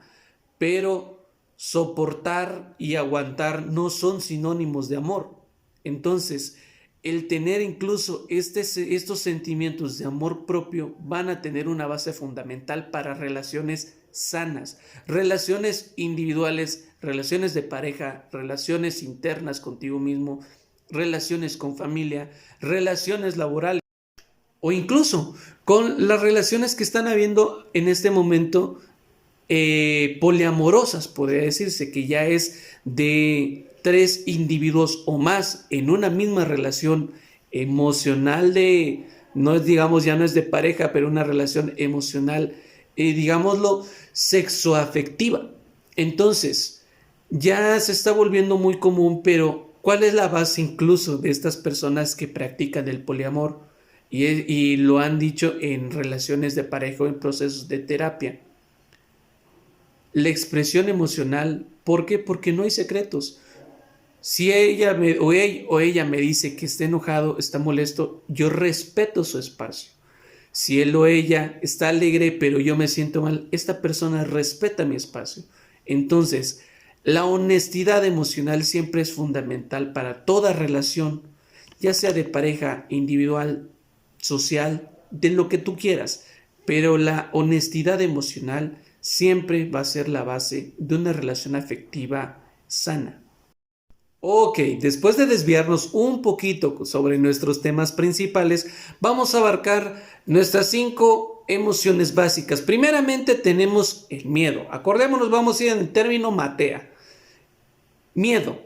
pero soportar y aguantar no son sinónimos de amor. Entonces, el tener incluso estos sentimientos de amor propio van a tener una base fundamental para relaciones sanas, relaciones individuales, relaciones de pareja, relaciones internas contigo mismo, relaciones con familia, relaciones laborales o incluso con las relaciones que están habiendo en este momento poliamorosas, podría decirse, que ya es de 3 individuos o más en una misma relación emocional no es, digamos, ya no es de pareja, pero una relación emocional, digámoslo, sexoafectiva. Entonces, ya se está volviendo muy común, pero ¿cuál es la base incluso de estas personas que practican el poliamor? Y lo han dicho en relaciones de pareja o en procesos de terapia. La expresión emocional, ¿por qué? Porque no hay secretos. Si ella me dice que está enojado, está molesto, yo respeto su espacio. Si él o ella está alegre, pero yo me siento mal, esta persona respeta mi espacio. Entonces, la honestidad emocional siempre es fundamental para toda relación, ya sea de pareja, individual, social, de lo que tú quieras. Pero la honestidad emocional siempre va a ser la base de una relación afectiva sana. Ok, después de desviarnos un poquito sobre nuestros temas principales, vamos a abarcar nuestras 5 emociones básicas. Primeramente tenemos el miedo. Acordémonos, vamos a ir en el término matea. Miedo.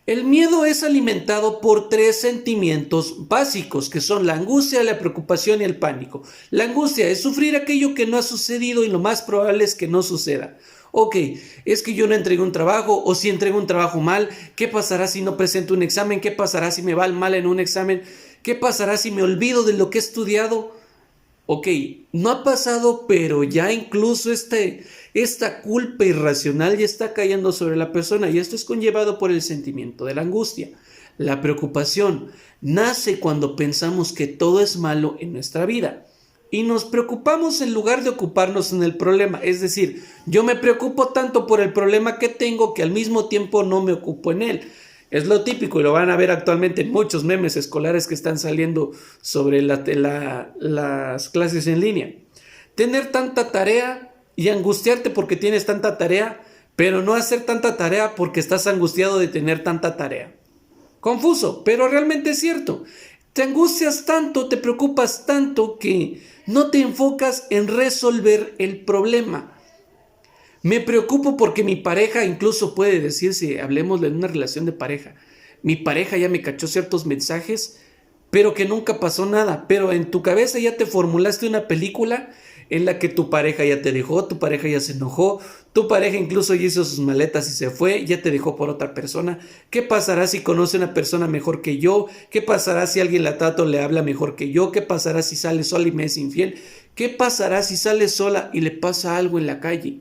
El miedo es alimentado por 3 sentimientos básicos, que son la angustia, la preocupación y el pánico. La angustia es sufrir aquello que no ha sucedido y lo más probable es que no suceda. Ok, es que yo no entregué un trabajo, o si entrego un trabajo mal, ¿qué pasará si no presento un examen? ¿Qué pasará si me va mal en un examen? ¿Qué pasará si me olvido de lo que he estudiado? Ok, no ha pasado, pero ya incluso esta culpa irracional ya está cayendo sobre la persona, y esto es conllevado por el sentimiento de la angustia. La preocupación nace cuando pensamos que todo es malo en nuestra vida. y nos preocupamos en lugar de ocuparnos en el problema. Es decir, yo me preocupo tanto por el problema que tengo que al mismo tiempo no me ocupo en él. Es lo típico y lo van a ver actualmente en muchos memes escolares que están saliendo sobre las clases en línea. Tener tanta tarea y angustiarte porque tienes tanta tarea, pero no hacer tanta tarea porque estás angustiado de tener tanta tarea. Confuso, pero realmente es cierto. Te angustias tanto, te preocupas tanto que no te enfocas en resolver el problema. Me preocupo porque mi pareja, incluso puede decirse, hablemos de una relación de pareja, mi pareja ya me cachó ciertos mensajes, pero que nunca pasó nada, pero en tu cabeza ya te formulaste una película en la que tu pareja ya te dejó, tu pareja ya se enojó, tu pareja incluso ya hizo sus maletas y se fue, ya te dejó por otra persona. ¿Qué pasará si conoce a una persona mejor que yo? ¿Qué pasará si alguien la trata o le habla mejor que yo? ¿Qué pasará si sale sola y me es infiel? ¿Qué pasará si sale sola y le pasa algo en la calle?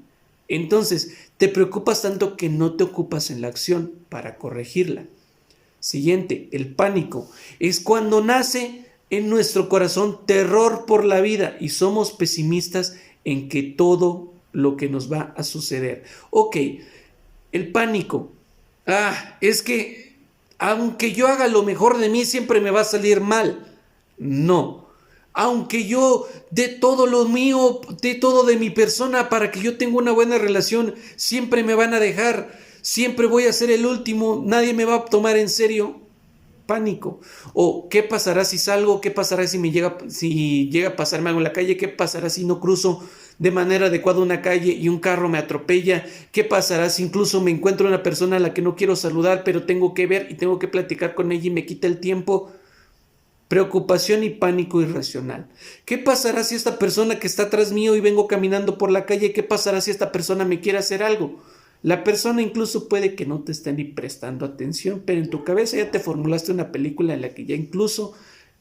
Entonces, te preocupas tanto que no te ocupas en la acción para corregirla. Siguiente, el pánico. Es cuando nace en nuestro corazón terror por la vida y somos pesimistas en que todo lo que nos va a suceder. Ok, el pánico. Es que aunque yo haga lo mejor de mí, siempre me va a salir mal. No. Aunque yo dé todo lo mío, dé todo de mi persona para que yo tenga una buena relación, siempre me van a dejar, siempre voy a ser el último, nadie me va a tomar en serio. Pánico. O ¿qué pasará si salgo? ¿Qué pasará si llega a pasarme algo en la calle? ¿Qué pasará si no cruzo de manera adecuada una calle y un carro me atropella? ¿Qué pasará si incluso me encuentro una persona a la que no quiero saludar, pero tengo que ver y tengo que platicar con ella y me quita el tiempo? Preocupación y pánico irracional. ¿Qué pasará si esta persona que está atrás mío y vengo caminando por la calle, qué pasará si esta persona me quiere hacer algo? La persona incluso puede que no te esté ni prestando atención, pero en tu cabeza ya te formulaste una película en la que ya incluso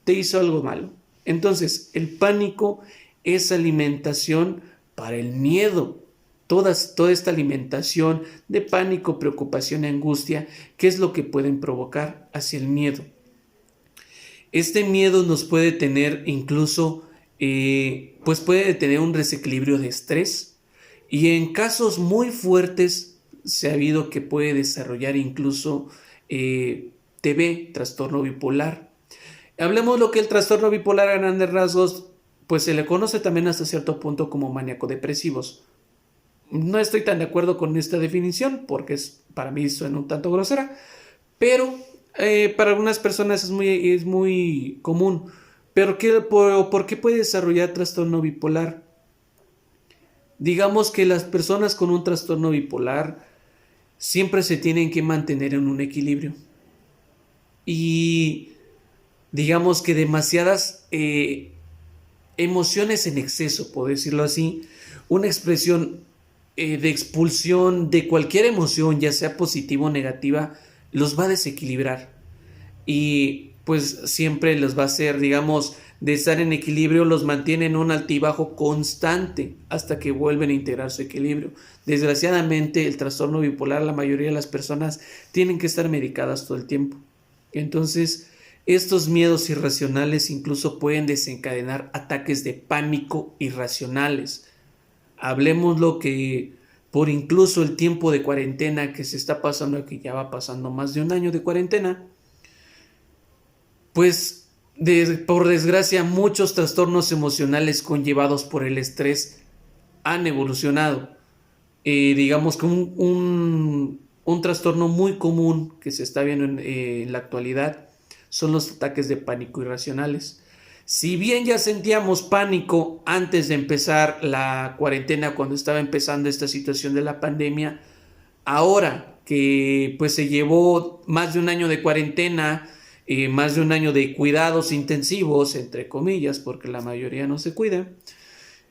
te hizo algo malo. Entonces, el pánico es alimentación para el miedo. Toda esta alimentación de pánico, preocupación y angustia, ¿qué es lo que pueden provocar hacia el miedo? Este miedo nos puede tener incluso, pues puede tener un desequilibrio de estrés y en casos muy fuertes se ha habido que puede desarrollar incluso TB, trastorno bipolar. Hablemos lo que el trastorno bipolar a grandes rasgos, pues se le conoce también hasta cierto punto como maníaco-depresivos. No estoy tan de acuerdo con esta definición porque para mí suena un tanto grosera, pero para algunas personas es muy común. Pero ¿por qué puede desarrollar trastorno bipolar? Digamos que las personas con un trastorno bipolar siempre se tienen que mantener en un equilibrio. Y digamos que demasiadas emociones en exceso, por decirlo así, una expresión de expulsión de cualquier emoción, ya sea positiva o negativa, los va a desequilibrar y pues siempre los va a hacer, digamos, de estar en equilibrio, los mantiene en un altibajo constante hasta que vuelven a integrar su equilibrio. Desgraciadamente, el trastorno bipolar, la mayoría de las personas tienen que estar medicadas todo el tiempo. Entonces, estos miedos irracionales incluso pueden desencadenar ataques de pánico irracionales. Hablemos lo que por incluso el tiempo de cuarentena que se está pasando, que ya va pasando más de un año de cuarentena, pues por desgracia muchos trastornos emocionales conllevados por el estrés han evolucionado. Digamos que un trastorno muy común que se está viendo en la actualidad son los ataques de pánico irracionales. Si bien ya sentíamos pánico antes de empezar la cuarentena, cuando estaba empezando esta situación de la pandemia, ahora que pues se llevó más de un año de cuarentena, más de un año de cuidados intensivos, entre comillas, porque la mayoría no se cuida,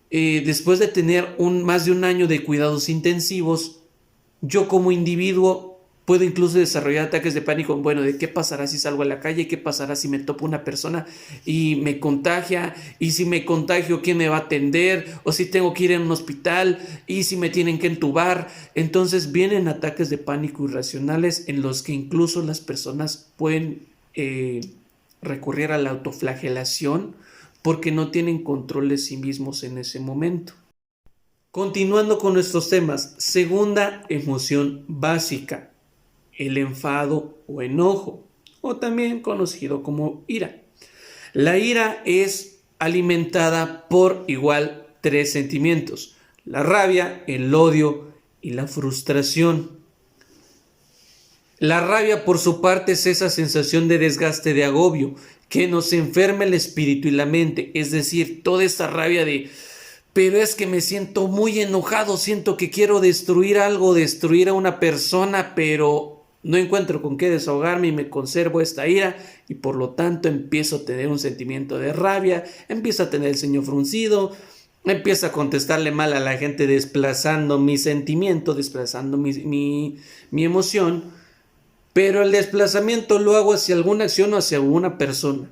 después de tener más de un año de cuidados intensivos, yo como individuo puedo incluso desarrollar ataques de pánico. Bueno, ¿de qué pasará si salgo a la calle? ¿Qué pasará si me topo una persona y me contagia? ¿Y si me contagio, quién me va a atender? ¿O si tengo que ir a un hospital? ¿Y si me tienen que entubar? Entonces vienen ataques de pánico irracionales en los que incluso las personas pueden recurrir a la autoflagelación, porque no tienen control de sí mismos en ese momento. Continuando con nuestros temas, segunda emoción básica, el enfado o enojo, o también conocido como ira. La ira es alimentada por igual 3 sentimientos: la rabia, el odio y la frustración. La rabia, por su parte, es esa sensación de desgaste, de agobio, que nos enferma el espíritu y la mente, es decir, toda esta rabia de pero es que me siento muy enojado, siento que quiero destruir algo, destruir a una persona, pero no encuentro con qué desahogarme y me conservo esta ira y por lo tanto empiezo a tener un sentimiento de rabia, empiezo a tener el ceño fruncido, empiezo a contestarle mal a la gente desplazando mi sentimiento, desplazando mi emoción, pero el desplazamiento lo hago hacia alguna acción o hacia una persona.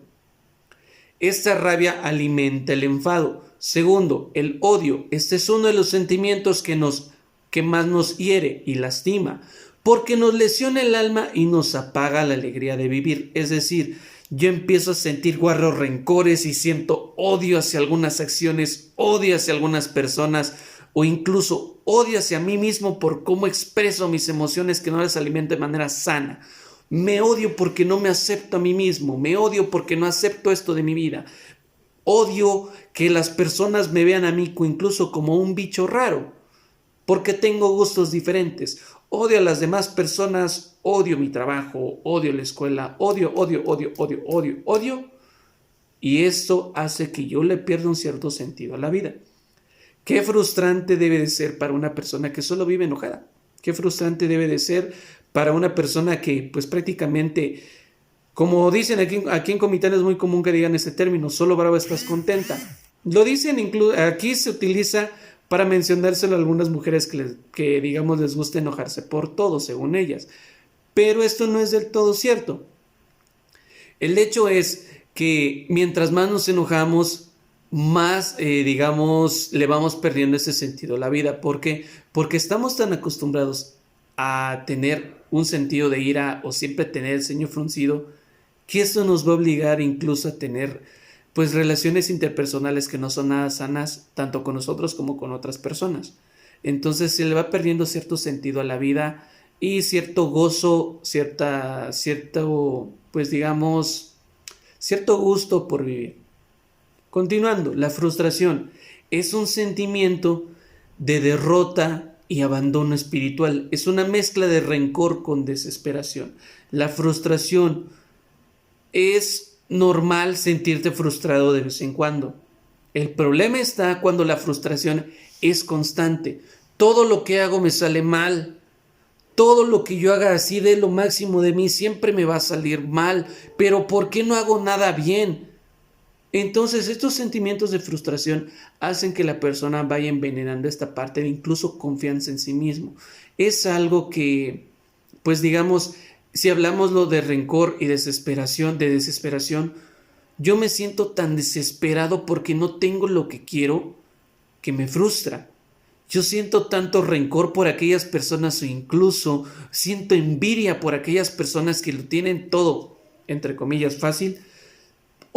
Esta rabia alimenta el enfado. Segundo, el odio. Este es uno de los sentimientos que más nos hiere y lastima, porque nos lesiona el alma y nos apaga la alegría de vivir. Es decir, yo empiezo a sentir guarros rencores y siento odio hacia algunas acciones, odio hacia algunas personas o incluso odio hacia mí mismo por cómo expreso mis emociones que no las alimento de manera sana. Me odio porque no me acepto a mí mismo, me odio porque no acepto esto de mi vida. Odio que las personas me vean a mí incluso como un bicho raro, porque tengo gustos diferentes. Odio a las demás personas, odio mi trabajo, odio la escuela, odio. Y esto hace que yo le pierda un cierto sentido a la vida. Qué frustrante debe de ser para una persona que solo vive enojada. Qué frustrante debe de ser para una persona que pues prácticamente, como dicen aquí en Comitán es muy común que digan este término, solo brava estás contenta. Lo dicen, aquí se utiliza para mencionárselo a algunas mujeres que digamos les gusta enojarse por todo, según ellas. Pero esto no es del todo cierto. El hecho es que mientras más nos enojamos, más, le vamos perdiendo ese sentido a la vida. ¿Por qué? Porque estamos tan acostumbrados a tener un sentido de ira o siempre tener el ceño fruncido, que esto nos va a obligar incluso a tener pues relaciones interpersonales que no son nada sanas, tanto con nosotros como con otras personas. Entonces se le va perdiendo cierto sentido a la vida y cierto gozo, cierto gusto por vivir. Continuando, la frustración es un sentimiento de derrota y abandono espiritual. Es una mezcla de rencor con desesperación. La frustración es normal sentirte frustrado de vez en cuando. El problema está cuando la frustración es constante. Todo lo que hago me sale mal. Todo lo que yo haga así de lo máximo de mí siempre me va a salir mal. Pero ¿por qué no hago nada bien? Entonces estos sentimientos de frustración hacen que la persona vaya envenenando esta parte de incluso confianza en sí mismo. Es algo que, pues digamos, si hablamos lo de rencor y desesperación, yo me siento tan desesperado porque no tengo lo que quiero que me frustra. Yo siento tanto rencor por aquellas personas o incluso siento envidia por aquellas personas que lo tienen todo, entre comillas, fácil,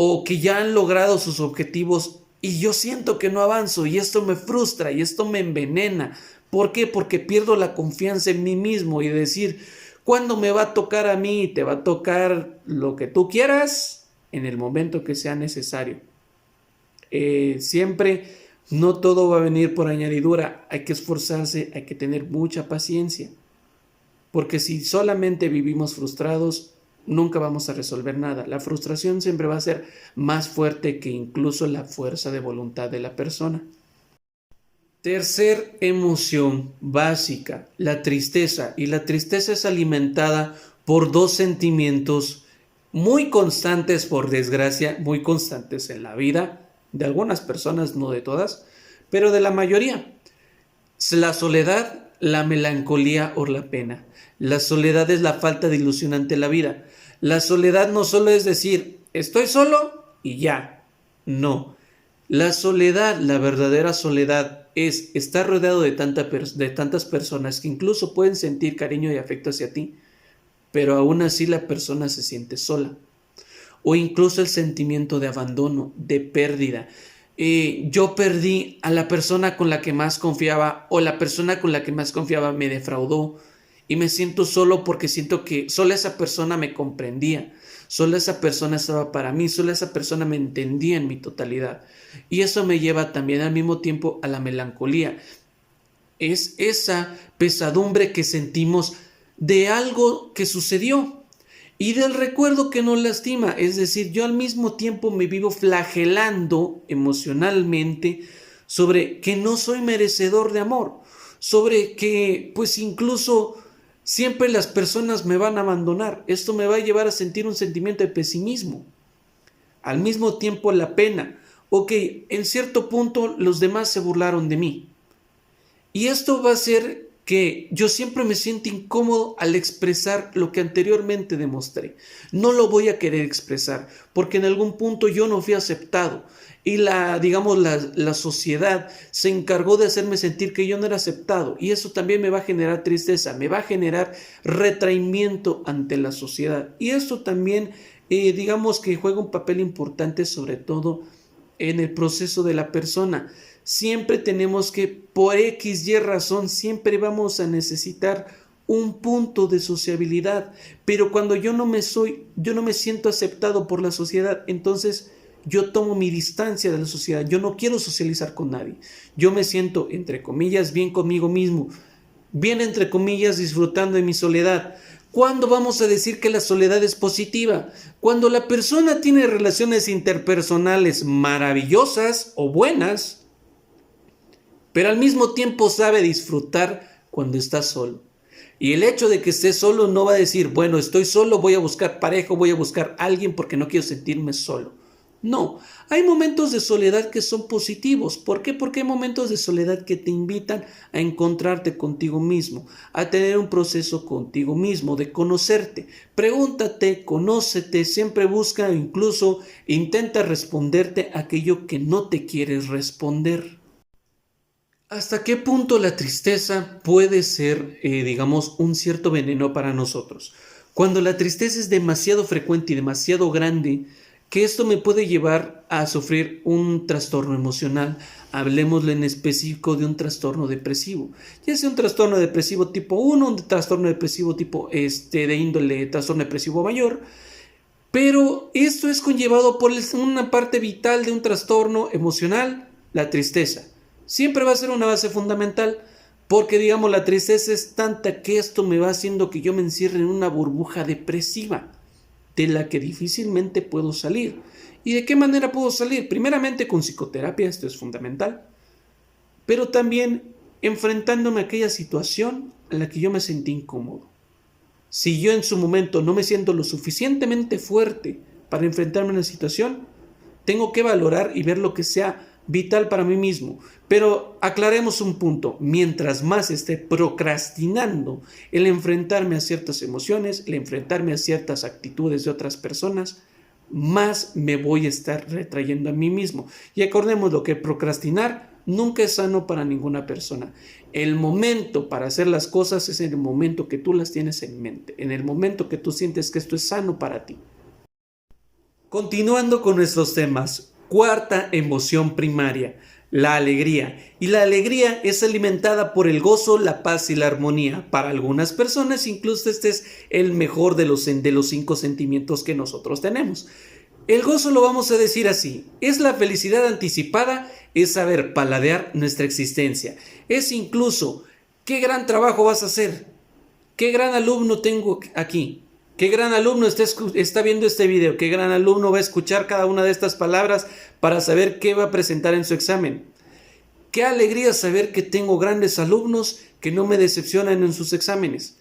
o que ya han logrado sus objetivos y yo siento que no avanzo y esto me frustra y esto me envenena. ¿Por qué? Porque pierdo la confianza en mí mismo y decir, ¿cuándo me va a tocar a mí? Te va a tocar lo que tú quieras en el momento que sea necesario. Siempre no todo va a venir por añadidura, hay que esforzarse, hay que tener mucha paciencia, porque si solamente vivimos frustrados, nunca vamos a resolver nada. La frustración siempre va a ser más fuerte que incluso la fuerza de voluntad de la persona. Tercer emoción básica, la tristeza. Y la tristeza es alimentada por 2 sentimientos muy constantes, por desgracia, muy constantes en la vida de algunas personas, no de todas, pero de la mayoría. La soledad, la melancolía o la pena. La soledad es la falta de ilusión ante la vida. La soledad no solo es decir, estoy solo y ya. No. La soledad, la verdadera soledad, es estar rodeado de tantas personas que incluso pueden sentir cariño y afecto hacia ti, pero aún así la persona se siente sola. o incluso el sentimiento de abandono, de pérdida. Yo perdí a la persona con la que más confiaba, o la persona con la que más confiaba me defraudó, y me siento solo porque siento que solo esa persona me comprendía, solo esa persona estaba para mí, solo esa persona me entendía en mi totalidad. Y eso me lleva también al mismo tiempo a la melancolía. Es esa pesadumbre que sentimos de algo que sucedió y del recuerdo que nos lastima. Es decir, yo al mismo tiempo me vivo flagelando emocionalmente sobre que no soy merecedor de amor, sobre que pues incluso siempre las personas me van a abandonar. Esto me va a llevar a sentir un sentimiento de pesimismo. Al mismo tiempo la pena. Ok, en cierto punto los demás se burlaron de mí. Y esto va a hacer que yo siempre me sienta incómodo al expresar lo que anteriormente demostré. No lo voy a querer expresar porque en algún punto yo no fui aceptado y la sociedad se encargó de hacerme sentir que yo no era aceptado, y eso también me va a generar tristeza, me va a generar retraimiento ante la sociedad, y esto también que juega un papel importante, sobre todo en el proceso de la persona. Siempre tenemos que, por X y razón, siempre vamos a necesitar un punto de sociabilidad, pero cuando yo no me siento aceptado por la sociedad, entonces yo tomo mi distancia de la sociedad. Yo no quiero socializar con nadie. Yo me siento, entre comillas, bien conmigo mismo, bien, entre comillas, disfrutando de mi soledad. ¿Cuándo vamos a decir que la soledad es positiva? Cuando la persona tiene relaciones interpersonales maravillosas o buenas, pero al mismo tiempo sabe disfrutar cuando está solo. Y el hecho de que esté solo no va a decir, bueno, estoy solo, voy a buscar pareja, voy a buscar a alguien porque no quiero sentirme solo. No, hay momentos de soledad que son positivos. ¿Por qué? Porque hay momentos de soledad que te invitan a encontrarte contigo mismo, a tener un proceso contigo mismo, de conocerte. Pregúntate, conócete, siempre busca, incluso intenta responderte aquello que no te quieres responder. ¿Hasta qué punto la tristeza puede ser, un cierto veneno para nosotros? Cuando la tristeza es demasiado frecuente y demasiado grande, que esto me puede llevar a sufrir un trastorno emocional. Hablemosle en específico de un trastorno depresivo, ya sea un trastorno depresivo tipo 1, un trastorno depresivo tipo de índole trastorno depresivo mayor, pero esto es conllevado por una parte vital de un trastorno emocional, la tristeza. Siempre va a ser una base fundamental, porque la tristeza es tanta que esto me va haciendo que yo me encierre en una burbuja depresiva, de la que difícilmente puedo salir. ¿Y de qué manera puedo salir? Primeramente con psicoterapia, esto es fundamental, pero también enfrentándome a aquella situación en la que yo me sentí incómodo. Si yo en su momento no me siento lo suficientemente fuerte para enfrentarme a una situación, tengo que valorar y ver lo que sea vital para mí mismo. Pero aclaremos un punto: mientras más esté procrastinando el enfrentarme a ciertas emociones, el enfrentarme a ciertas actitudes de otras personas, más me voy a estar retrayendo a mí mismo. Y acordemos lo que procrastinar nunca es sano para ninguna persona. El momento para hacer las cosas es en el momento que tú las tienes en mente, en el momento que tú sientes que esto es sano para ti. Continuando con nuestros temas, cuarta emoción primaria, la alegría. Y la alegría es alimentada por el gozo, la paz y la armonía. Para algunas personas incluso este es el mejor de los 5 sentimientos que nosotros tenemos. El gozo lo vamos a decir así: es la felicidad anticipada, es saber paladear nuestra existencia. Es incluso, ¿qué gran trabajo vas a hacer? ¿Qué gran alumno tengo aquí? ¿Qué gran alumno está viendo este video? ¿Qué gran alumno va a escuchar cada una de estas palabras para saber qué va a presentar en su examen? Qué alegría saber que tengo grandes alumnos que no me decepcionan en sus exámenes.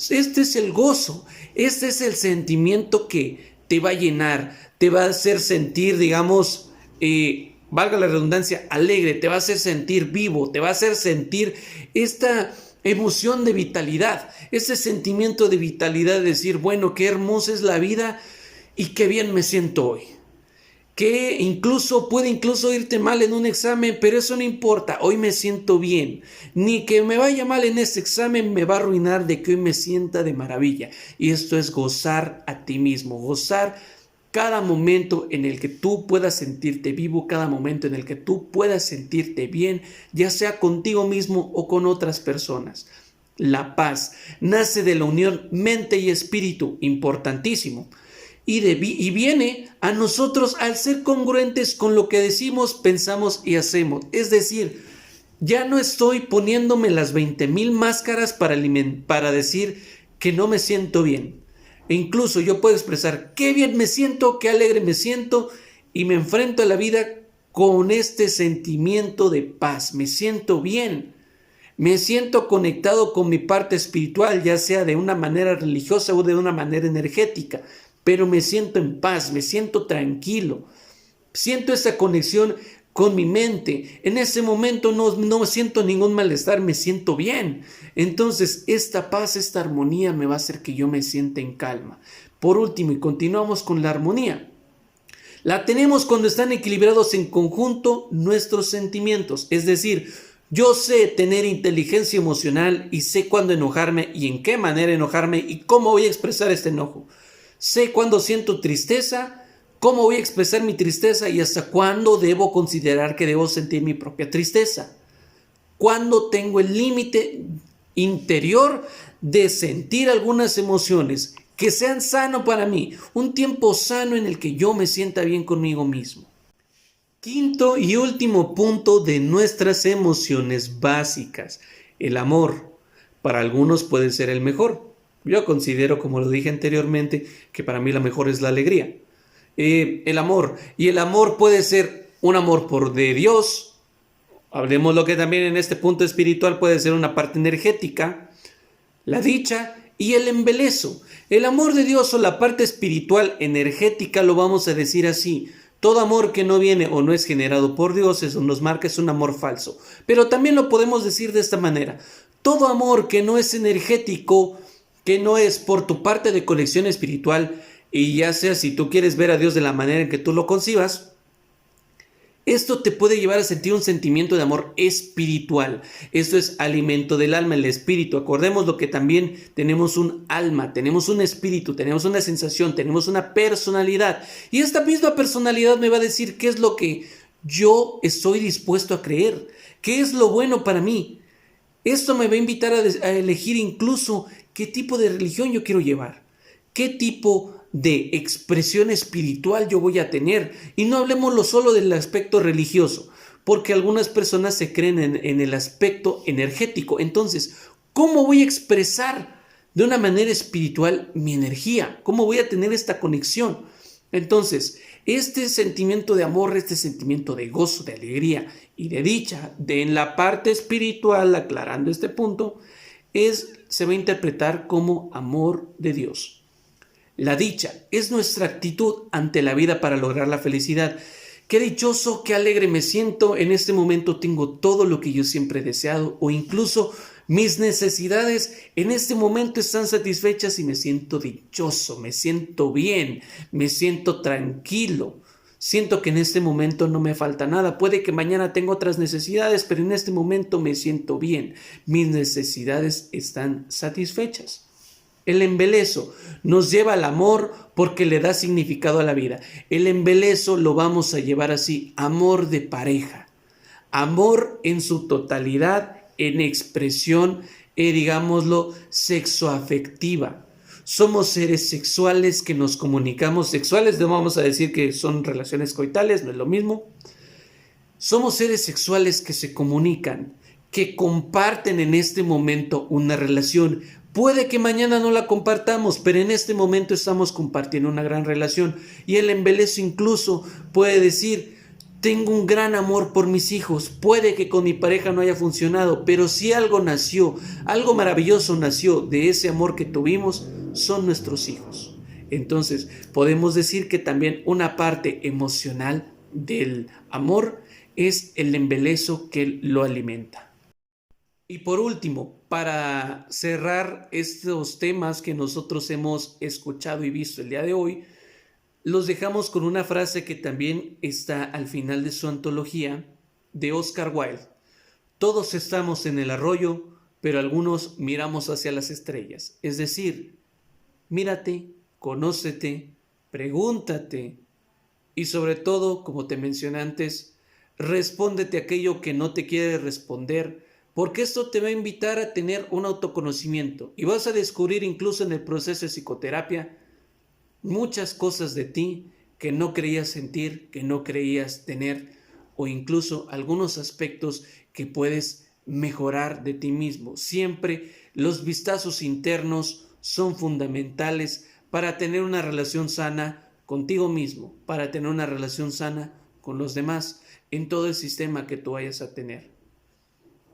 Este es el gozo, este es el sentimiento que te va a llenar, te va a hacer sentir, valga la redundancia, alegre, te va a hacer sentir vivo, te va a hacer sentir esta emoción de vitalidad, ese sentimiento de vitalidad de decir, bueno, qué hermosa es la vida y qué bien me siento hoy. Que puede irte mal en un examen, pero eso no importa, hoy me siento bien. Ni que me vaya mal en este examen me va a arruinar de que hoy me sienta de maravilla. Y esto es gozar a ti mismo, gozar Cada momento en el que tú puedas sentirte vivo, cada momento en el que tú puedas sentirte bien, ya sea contigo mismo o con otras personas. La paz nace de la unión mente y espíritu, importantísimo. Y viene a nosotros al ser congruentes con lo que decimos, pensamos y hacemos. Es decir, ya no estoy poniéndome las 20,000 máscaras para decir que no me siento bien. E incluso yo puedo expresar qué bien me siento, qué alegre me siento y me enfrento a la vida con este sentimiento de paz. Me siento bien. Me siento conectado con mi parte espiritual, ya sea de una manera religiosa o de una manera energética, pero me siento en paz, me siento tranquilo, siento esa conexión con mi mente. En ese momento no siento ningún malestar, me siento bien. Entonces, esta paz, esta armonía me va a hacer que yo me sienta en calma. Por último, y continuamos con la armonía. La tenemos cuando están equilibrados en conjunto nuestros sentimientos, es decir, yo sé tener inteligencia emocional y sé cuándo enojarme y en qué manera enojarme y cómo voy a expresar este enojo. Sé cuándo siento tristeza, cómo voy a expresar mi tristeza y hasta cuándo debo considerar que debo sentir mi propia tristeza. Cuándo tengo el límite interior de sentir algunas emociones que sean sano para mí, un tiempo sano en el que yo me sienta bien conmigo mismo. Quinto y último punto de nuestras emociones básicas, el amor. Para algunos puede ser el mejor. Yo considero, como lo dije anteriormente, que para mí la mejor es la alegría. El amor. Y el amor puede ser un amor por de Dios. Hablemos lo que también en este punto espiritual puede ser una parte energética, la dicha y el embelezo. El amor de Dios o la parte espiritual energética lo vamos a decir así. Todo amor que no viene o no es generado por Dios, eso nos marca, es un amor falso. Pero también lo podemos decir de esta manera. Todo amor que no es energético, que no es por tu parte de conexión espiritual, y ya sea si tú quieres ver a Dios de la manera en que tú lo concibas, esto te puede llevar a sentir un sentimiento de amor espiritual. Esto es alimento del alma, el espíritu. Acordemos lo que también tenemos un alma, tenemos un espíritu, tenemos una sensación, tenemos una personalidad. Y esta misma personalidad me va a decir qué es lo que yo estoy dispuesto a creer, qué es lo bueno para mí. Esto me va a invitar a elegir incluso qué tipo de religión yo quiero llevar, qué tipo de expresión espiritual yo voy a tener. Y no hablemos solo del aspecto religioso, porque algunas personas se creen en el aspecto energético. Entonces, ¿cómo voy a expresar de una manera espiritual mi energía? ¿Cómo voy a tener esta conexión? Entonces, este sentimiento de amor, este sentimiento de gozo, de alegría y de dicha, en la parte espiritual, aclarando este punto, se va a interpretar como amor de Dios. La dicha es nuestra actitud ante la vida para lograr la felicidad. Qué dichoso, qué alegre me siento. En este momento tengo todo lo que yo siempre he deseado, o incluso mis necesidades en este momento están satisfechas y me siento dichoso, me siento bien, me siento tranquilo. Siento que en este momento no me falta nada. Puede que mañana tenga otras necesidades, pero en este momento me siento bien. Mis necesidades están satisfechas. El embelezo nos lleva al amor porque le da significado a la vida. El embelezo lo vamos a llevar así, amor de pareja, amor en su totalidad, en expresión, digámoslo, sexoafectiva. Somos seres sexuales que nos comunicamos, sexuales no vamos a decir que son relaciones coitales, no es lo mismo. Somos seres sexuales que se comunican, que comparten en este momento una relación. Puede que mañana no la compartamos, pero en este momento estamos compartiendo una gran relación. Y el embelezo incluso puede decir, tengo un gran amor por mis hijos. Puede que con mi pareja no haya funcionado, pero si algo nació, algo maravilloso nació de ese amor que tuvimos, son nuestros hijos. Entonces, podemos decir que también una parte emocional del amor es el embelezo que lo alimenta. Y por último, para cerrar estos temas que nosotros hemos escuchado y visto el día de hoy, los dejamos con una frase que también está al final de su antología de Oscar Wilde. Todos estamos en el arroyo, pero algunos miramos hacia las estrellas. Es decir, mírate, conócete, pregúntate y sobre todo, como te mencioné antes, respóndete aquello que no te quiere responder, porque esto te va a invitar a tener un autoconocimiento y vas a descubrir incluso en el proceso de psicoterapia muchas cosas de ti que no creías sentir, que no creías tener, o incluso algunos aspectos que puedes mejorar de ti mismo. Siempre los vistazos internos son fundamentales para tener una relación sana contigo mismo, para tener una relación sana con los demás, en todo el sistema que tú vayas a tener.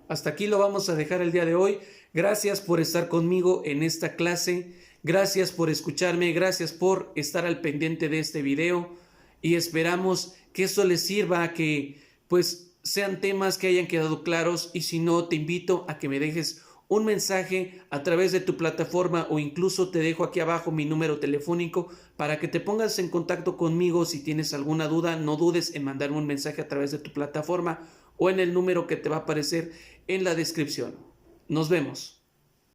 Hasta aquí lo vamos a dejar el día de hoy. Gracias por estar conmigo en esta clase. Gracias por escucharme. Gracias por estar al pendiente de este video. Y esperamos que esto les sirva, a que pues sean temas que hayan quedado claros. Y si no, te invito a que me dejes un mensaje a través de tu plataforma, o incluso te dejo aquí abajo mi número telefónico para que te pongas en contacto conmigo. Si tienes alguna duda, no dudes en mandarme un mensaje a través de tu plataforma o en el número que te va a aparecer en la descripción. Nos vemos.